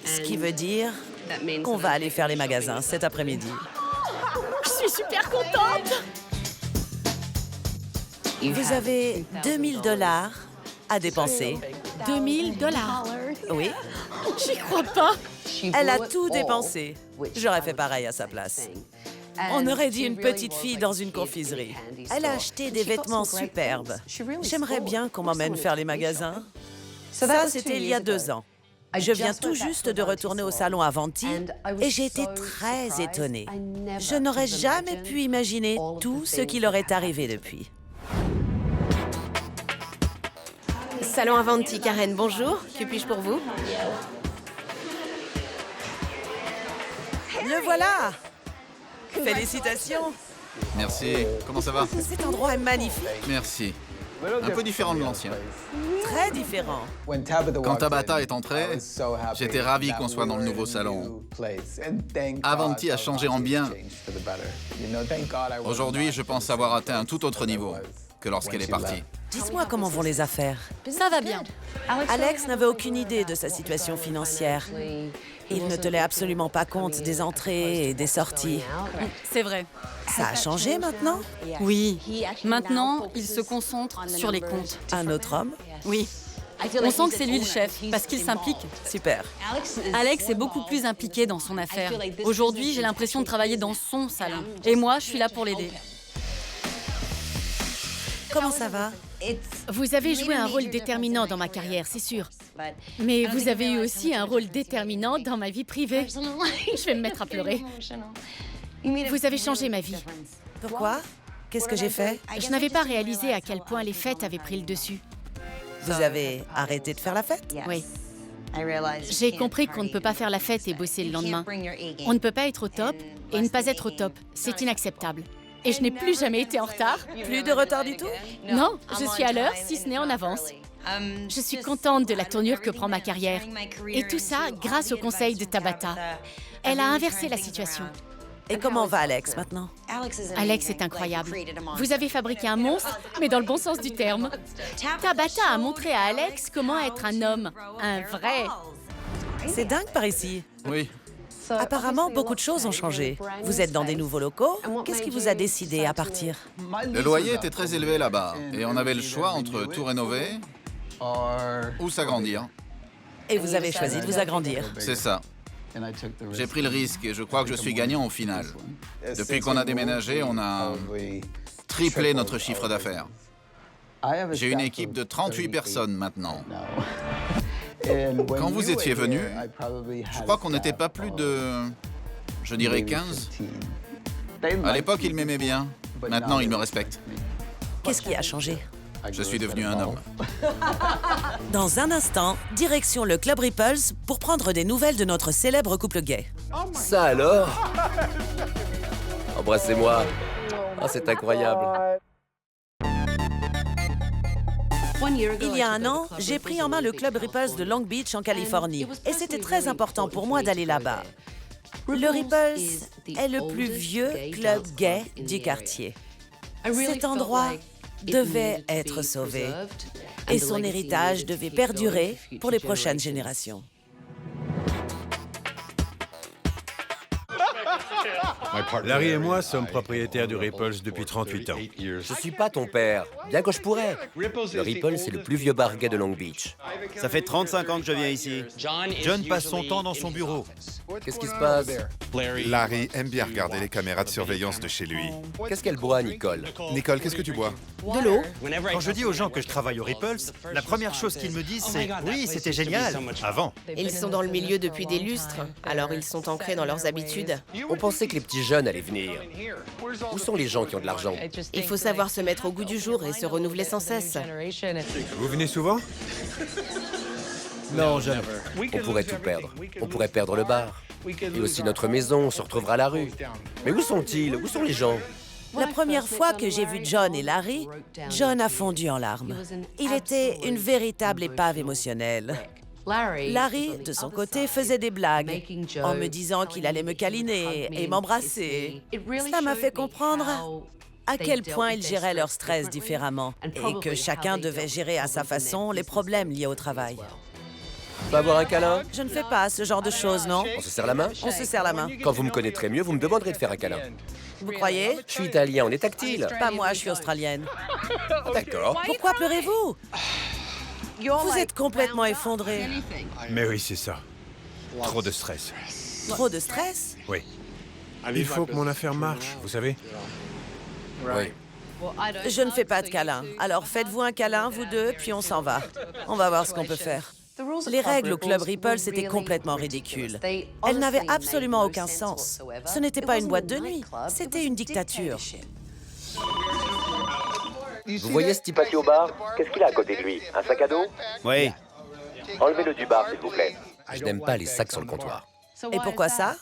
ce qui veut dire qu'on va aller faire les magasins cet après-midi. Je suis super contente! Vous avez 2000 $ à dépenser. 2000 $? Oui, J'y crois pas! elle a tout dépensé. J'aurais fait pareil à sa place. On aurait dit une petite fille dans une confiserie. Elle a acheté des vêtements superbes. J'aimerais bien qu'on m'emmène faire les magasins. Ça, c'était il y a 2 ans. Je viens tout juste de retourner au salon Avanti et j'ai été très étonnée. Je n'aurais jamais pu imaginer tout ce qui leur est arrivé depuis. Salon Avanti, Karen, bonjour. Que puis-je pour vous? Le voilà! Félicitations! Merci. Comment ça va? Cet endroit est magnifique, Merci. Un peu différent de l'ancien. très différent. Quand Tabata est entrée, j'étais ravi qu'on soit dans le nouveau salon. Avanti a changé en bien. Aujourd'hui, je pense avoir atteint un tout autre niveau que lorsqu'elle est partie. Dites-moi comment vont les affaires. Ça va bien. Alex n'avait aucune idée de sa situation financière. Il ne tenait absolument pas compte des entrées et des sorties. C'est vrai. Ça a changé maintenant? Oui. Maintenant, il se concentre sur les comptes. Un autre homme? Oui. On sent que c'est lui le chef, parce qu'il s'implique. Super. Alex est beaucoup plus impliqué dans son affaire. Aujourd'hui, j'ai l'impression de travailler dans son salon. Et moi, je suis là pour l'aider. Comment ça va? Vous avez joué un rôle déterminant dans ma carrière, c'est sûr. Mais vous avez eu aussi un rôle déterminant dans ma vie privée. Je vais me mettre à pleurer. Vous avez changé ma vie. Pourquoi? Qu'est-ce que j'ai fait? Je n'avais pas réalisé à quel point les fêtes avaient pris le dessus. Vous avez arrêté de faire la fête? Oui. J'ai compris qu'on ne peut pas faire la fête et bosser le lendemain. On ne peut pas être au top et ne pas être au top. C'est inacceptable. Et je n'ai plus jamais été en retard. Plus de retard du tout? Non, je suis à l'heure, si ce n'est en avance. Je suis contente de la tournure que prend ma carrière. Et tout ça grâce au conseil de Tabata. Elle a inversé la situation. Et comment va Alex maintenant? Alex est incroyable. Vous avez fabriqué un monstre, mais dans le bon sens du terme. Tabata a montré à Alex comment être un homme, un vrai. C'est dingue par ici. Oui. Apparemment, beaucoup de choses ont changé. Vous êtes dans des nouveaux locaux. Qu'est-ce qui vous a décidé à partir? Le loyer était très élevé là-bas et on avait le choix entre tout rénover ou s'agrandir. Et vous avez choisi de vous agrandir. C'est ça. J'ai pris le risque et je crois que je suis gagnant au final. Depuis qu'on a déménagé, on a triplé notre chiffre d'affaires. J'ai une équipe de 38 personnes maintenant. Quand vous étiez venu, je crois qu'on n'était pas plus de, je dirais 15. À l'époque, il m'aimait bien. Maintenant, il me respecte. Qu'est-ce qui a changé? Je suis devenu un homme. Dans un instant, direction le Club Ripples pour prendre des nouvelles de notre célèbre couple gay. Ça alors? Embrassez-moi. Oh, c'est incroyable. Il y a un an, j'ai pris en main le Club Ripples de Long Beach en Californie. Et c'était très important pour moi d'aller là-bas. Le Ripples est le plus vieux club gay du quartier. Cet endroit devait être sauvé. Et son héritage devait perdurer pour les prochaines générations. Larry et moi sommes propriétaires du Ripples depuis 38 ans. Je suis pas ton père, bien que je pourrais. Le Ripple, c'est le plus vieux bar gay de Long Beach. Ça fait 35 ans que je viens ici. John passe son temps dans son bureau. Qu'est-ce qui se passe? Larry aime bien regarder les caméras de surveillance de chez lui. Qu'est-ce qu'elle boit, Nicole? Nicole, qu'est-ce que tu bois? De l'eau. Quand je dis aux gens que je travaille au Ripples, la première chose qu'ils me disent, c'est « Oui, c'était génial !» avant. Ils sont dans le milieu depuis des lustres, alors ils sont ancrés dans leurs habitudes. On pensait que les petits jeunes allaient venir. Où sont les gens qui ont de l'argent? Il faut savoir se mettre au goût du jour et se renouveler sans cesse. Vous venez souvent? Non, jamais. On pourrait tout perdre. On pourrait perdre le bar. Et aussi notre maison, on se retrouvera à la rue. Mais où sont-ils? Où sont les gens? La première fois que j'ai vu John et Larry, John a fondu en larmes. Il était une véritable épave émotionnelle. Larry, de son côté, faisait des blagues en me disant qu'il allait me câliner et m'embrasser. Cela m'a fait comprendre à quel point ils géraient leur stress différemment et que chacun devait gérer à sa façon les problèmes liés au travail. On peut avoir un câlin? Je ne fais pas ce genre de choses, non? On se serre la main? On se serre la main. Quand vous me connaîtrez mieux, vous me demanderez de faire un câlin. Vous croyez? Je suis italien, on est tactile. Pas moi, je suis australienne. D'accord. Pourquoi pleurez-vous? Vous êtes complètement effondré. Mais oui, c'est ça. Trop de stress. Trop de stress? Oui. Il faut que mon affaire marche, vous savez. Oui. Je ne fais pas de câlin. Alors faites-vous un câlin, vous deux, puis on s'en va. On va voir ce qu'on peut faire. Les règles au Club Ripples étaient complètement ridicules. Elles n'avaient absolument aucun sens. Ce n'était pas une boîte de nuit, c'était une dictature. Vous voyez ce type assis au bar? Qu'est-ce qu'il a à côté de lui? Un sac à dos? Oui. Enlevez-le du bar, s'il vous plaît. Je n'aime pas les sacs sur le comptoir. Et pourquoi ça?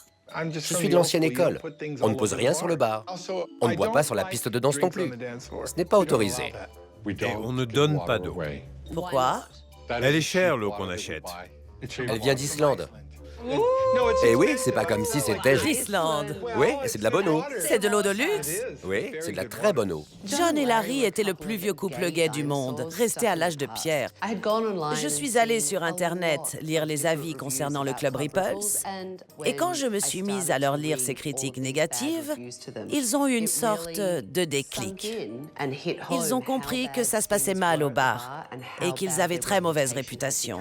Je suis de l'ancienne école. On ne pose rien sur le bar. On ne boit pas sur la piste de danse non plus. Ce n'est pas autorisé. Et on ne donne pas d'eau. Pourquoi? Elle est chère, l'eau qu'on achète. Elle vient d'Islande. Et oui, c'est pas comme si c'était... L'Islande. Oui, et c'est de la bonne eau. C'est de l'eau de luxe. Oui, c'est de la très bonne eau. John et Larry étaient le plus vieux couple gay du monde, restés à l'âge de pierre. Je suis allée sur Internet lire les avis concernant le club Ripples, et quand je me suis mise à leur lire ces critiques négatives, ils ont eu une sorte de déclic. Ils ont compris que ça se passait mal au bar et qu'ils avaient très mauvaise réputation.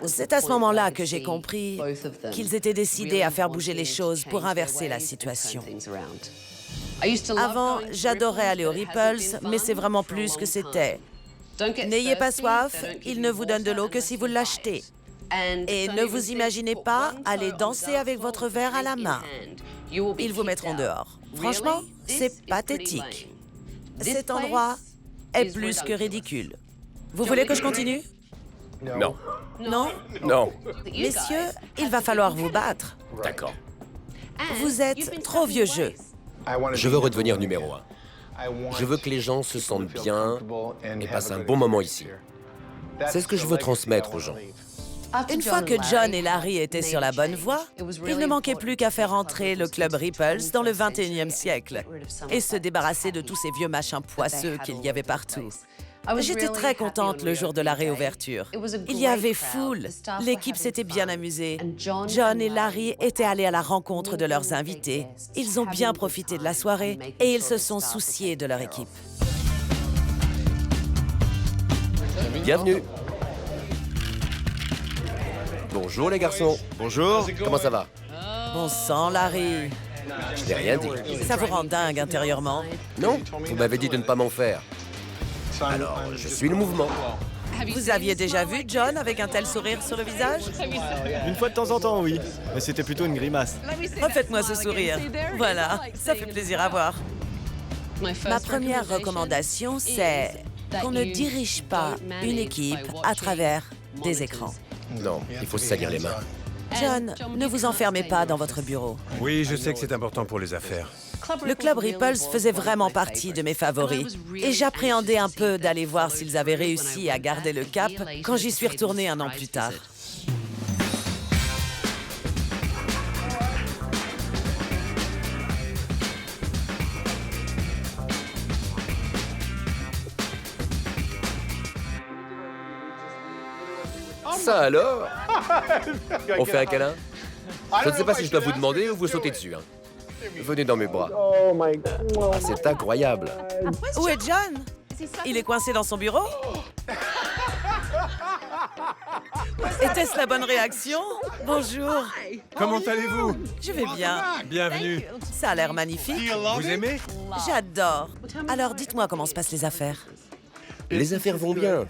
C'est à ce moment-là que j'ai compris qu'ils étaient décidés à faire bouger les choses pour inverser la situation. Avant, j'adorais aller aux Ripples, mais c'est vraiment plus que c'était. N'ayez pas soif, ils ne vous donnent de l'eau que si vous l'achetez. Et ne vous imaginez pas aller danser avec votre verre à la main. Ils vous mettront dehors. Franchement, c'est pathétique. Cet endroit est plus que ridicule. Vous voulez que je continue? Non. Non? Non. Messieurs, il va falloir vous battre. D'accord. Vous êtes trop vieux jeu. Je veux redevenir numéro 1. Je veux que les gens se sentent bien et passent un bon moment ici. C'est ce que je veux transmettre aux gens. Une fois que John et Larry étaient sur la bonne voie, il ne manquait plus qu'à faire entrer le club Ripples dans le 21e siècle et se débarrasser de tous ces vieux machins poisseux qu'il y avait partout. J'étais très contente le jour de la réouverture. Il y avait foule. L'équipe s'était bien amusée. John et Larry étaient allés à la rencontre de leurs invités. Ils ont bien profité de la soirée et ils se sont souciés de leur équipe. Bienvenue. Bonjour les garçons. Bonjour. Comment ça va? Bon sang, Larry. Je n'ai rien dit. Ça vous rend dingue intérieurement. Non, vous m'avez dit de ne pas m'en faire. Alors, je suis le mouvement. Vous aviez déjà vu John avec un tel sourire sur le visage? Une fois de temps en temps, oui. Mais c'était plutôt une grimace. Refaites-moi ce sourire. Voilà, ça fait plaisir à voir. Ma première recommandation, c'est qu'on ne dirige pas une équipe à travers des écrans. Non, il faut se salir les mains. John, ne vous enfermez pas dans votre bureau. Oui, je sais que c'est important pour les affaires. Le club Ripples faisait vraiment partie de mes favoris. Et j'appréhendais un peu d'aller voir s'ils avaient réussi à garder le cap quand j'y suis retournée un an plus tard. Ça alors? On fait un câlin? Je ne sais pas si je dois vous demander ou vous sauter dessus. Hein. Venez dans mes bras. Ah, c'est incroyable. Où est John? Il est coincé dans son bureau? Était-ce la bonne réaction? Bonjour. Comment allez-vous? Je vais bien. Bienvenue. Ça a l'air magnifique. Vous aimez? J'adore. Alors, dites-moi comment se passent les affaires. Les affaires vont bien.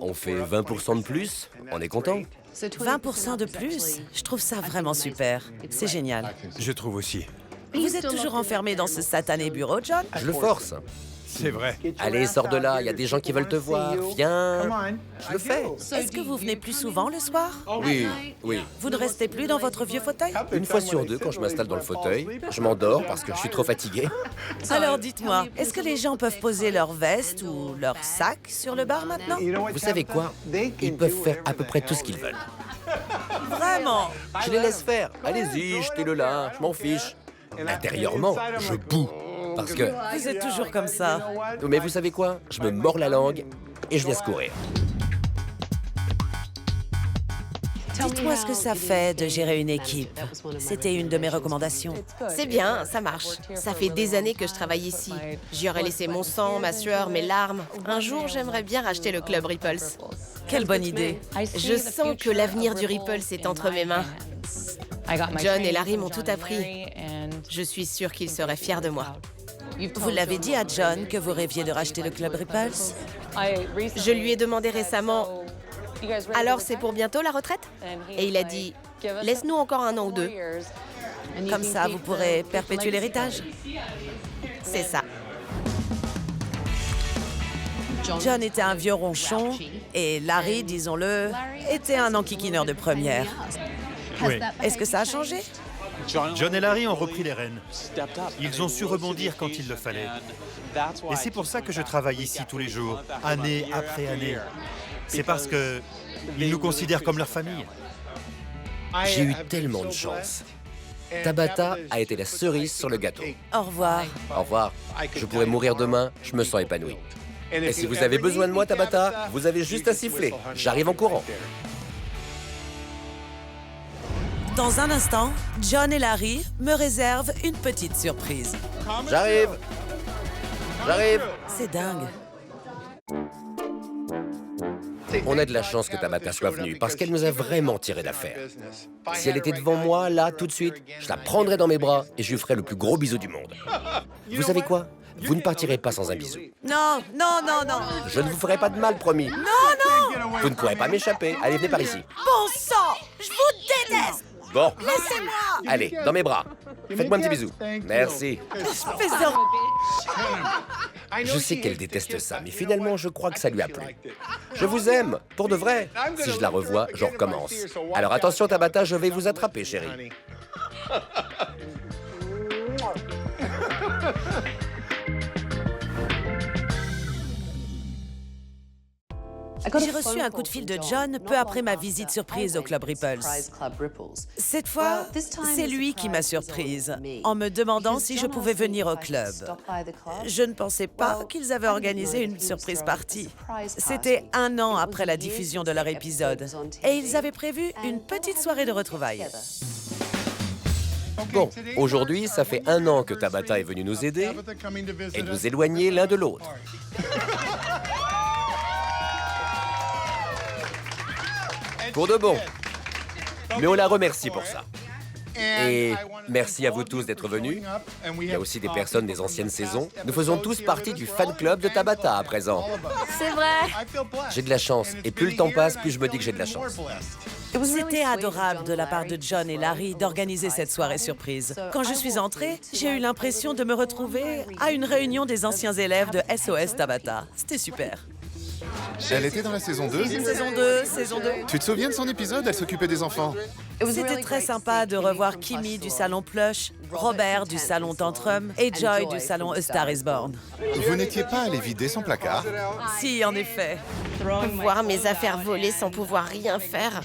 On fait 20% de plus. On est content. 20% de plus? Je trouve ça vraiment super. C'est génial. Je trouve aussi. Vous êtes toujours enfermé dans ce satané bureau, John? Je le force. C'est vrai. Allez, sors de là. Il y a des gens qui veulent te voir. Viens. Je le fais. Est-ce que vous venez plus souvent le soir? Oui, oui. Vous ne restez plus dans votre vieux fauteuil? Une fois sur deux, quand je m'installe dans le fauteuil, je m'endors parce que je suis trop fatigué. Alors dites-moi, est-ce que les gens peuvent poser leur veste ou leur sac sur le bar maintenant? Vous savez quoi? Ils peuvent faire à peu près tout ce qu'ils veulent. Vraiment? Je les laisse faire. Allez-y, jetez-le là. Je m'en fiche. Intérieurement, je boue. Parce que... Vous êtes toujours comme ça. Mais vous savez quoi? Je me mords la langue et je laisse courir. Dites-moi ce que ça fait de gérer une équipe. C'était une de mes recommandations. C'est bien, ça marche. Ça fait des années que je travaille ici. J'y aurais laissé mon sang, ma sueur, mes larmes. Un jour, j'aimerais bien racheter le club Ripples. Quelle bonne idée. Je sens que l'avenir du Ripples est entre mes mains. John et Larry m'ont tout appris. Je suis sûre qu'ils seraient fiers de moi. Vous l'avez dit à John que vous rêviez de racheter le club Ripples? Je lui ai demandé récemment, « Alors, c'est pour bientôt la retraite ?» Et il a dit, « Laisse-nous encore 1 an ou 2. » Comme ça, vous pourrez perpétuer l'héritage? C'est ça. John était un vieux ronchon et Larry, disons-le, était un enquiquineur de première. Oui. Est-ce que ça a changé? John et Larry ont repris les rênes. Ils ont su rebondir quand il le fallait. Et c'est pour ça que je travaille ici tous les jours, année après année. C'est parce que ils nous considèrent comme leur famille. J'ai eu tellement de chance. Tabata a été la cerise sur le gâteau. Au revoir. Au revoir. Je pourrais mourir demain, je me sens épanoui. Et si vous avez besoin de moi, Tabata, vous avez juste à siffler. J'arrive en courant. Dans un instant, John et Larry me réservent une petite surprise. J'arrive. J'arrive. C'est dingue. On a de la chance que Tabata soit venue, parce qu'elle nous a vraiment tiré d'affaire. Si elle était devant moi, là, tout de suite, je la prendrais dans mes bras et je lui ferais le plus gros bisou du monde. Vous savez quoi? Vous ne partirez pas sans un bisou. Non, non, non, non. Je ne vous ferai pas de mal, promis. Non, non. Vous ne pourrez pas m'échapper. Allez, venez par ici. Bon sang, je vous déteste. Bon. Laissez-moi. Allez, dans mes bras. Faites-moi un petit bisou. Merci. Espèce de... Je sais qu'elle déteste ça, mais finalement, je crois que ça lui a plu. Je vous aime, pour de vrai. Si je la revois, je recommence. Alors attention, Tabata, je vais vous attraper, chérie. J'ai reçu un coup de fil de John peu après ma visite surprise au Club Ripples. Cette fois, c'est lui qui m'a surprise, en me demandant si je pouvais venir au club. Je ne pensais pas qu'ils avaient organisé une surprise party. C'était 1 an après la diffusion de leur épisode, et ils avaient prévu une petite soirée de retrouvailles. Bon, aujourd'hui, ça fait 1 an que Tabata est venue nous aider et nous éloigner l'un de l'autre. Pour de bon. Mais on la remercie pour ça. Et merci à vous tous d'être venus. Il y a aussi des personnes des anciennes saisons. Nous faisons tous partie du fan club de Tabata à présent. C'est vrai. J'ai de la chance. Et plus le temps passe, plus je me dis que j'ai de la chance. C'était adorable de la part de John et Larry d'organiser cette soirée surprise. Quand je suis entrée, j'ai eu l'impression de me retrouver à une réunion des anciens élèves de SOS Tabata. C'était super. Elle était dans la saison 2 ? Saison 2, saison 2. Tu te souviens de son épisode? Elle s'occupait des enfants. C'était très sympa de revoir Kimmy du salon Plush, Robert du salon Tantrum et Joy du salon A Star Is Born. Vous n'étiez pas allé vider son placard? Si, en effet. Voir mes affaires volées sans pouvoir rien faire.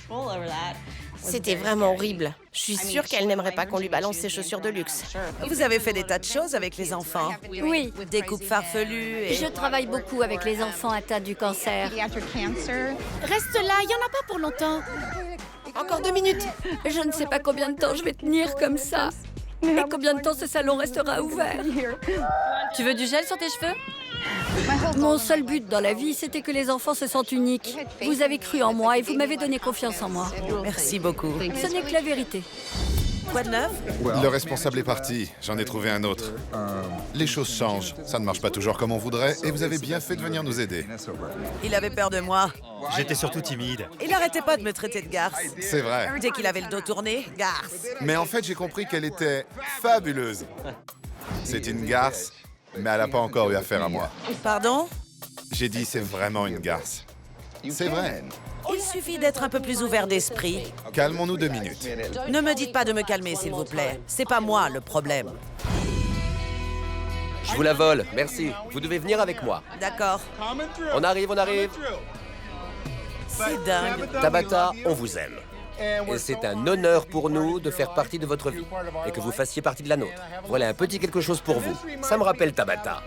C'était vraiment horrible. Je suis sûre qu'elle n'aimerait pas qu'on lui balance ses chaussures de luxe. Vous avez fait des tas de choses avec les enfants. Oui. Des coupes farfelues et... Je travaille beaucoup avec les enfants atteints du cancer. Reste là, il n'y en a pas pour longtemps. Encore 2 minutes. Je ne sais pas combien de temps je vais tenir comme ça. Et combien de temps ce salon restera ouvert. Tu veux du gel sur tes cheveux? Mon seul but dans la vie, c'était que les enfants se sentent uniques. Vous avez cru en moi et vous m'avez donné confiance en moi. Merci beaucoup. Ce n'est que la vérité. Quoi de neuf? Le responsable est parti. J'en ai trouvé un autre. Les choses changent. Ça ne marche pas toujours comme on voudrait et vous avez bien fait de venir nous aider. Il avait peur de moi. J'étais surtout timide. Il n'arrêtait pas de me traiter de garce. C'est vrai. Dès qu'il avait le dos tourné, garce. Mais en fait, j'ai compris qu'elle était fabuleuse. C'est une garce, mais elle n'a pas encore eu affaire à moi. Pardon? J'ai dit c'est vraiment une garce. C'est vrai. Il suffit d'être un peu plus ouvert d'esprit. Calmons-nous 2 minutes. Ne me dites pas de me calmer, s'il vous plaît. C'est pas moi le problème. Je vous la vole, merci. Vous devez venir avec moi. D'accord. On arrive, on arrive. C'est dingue. Tabata, on vous aime. Et c'est un honneur pour nous de faire partie de votre vie et que vous fassiez partie de la nôtre. Voilà un petit quelque chose pour vous. Ça me rappelle Tabata.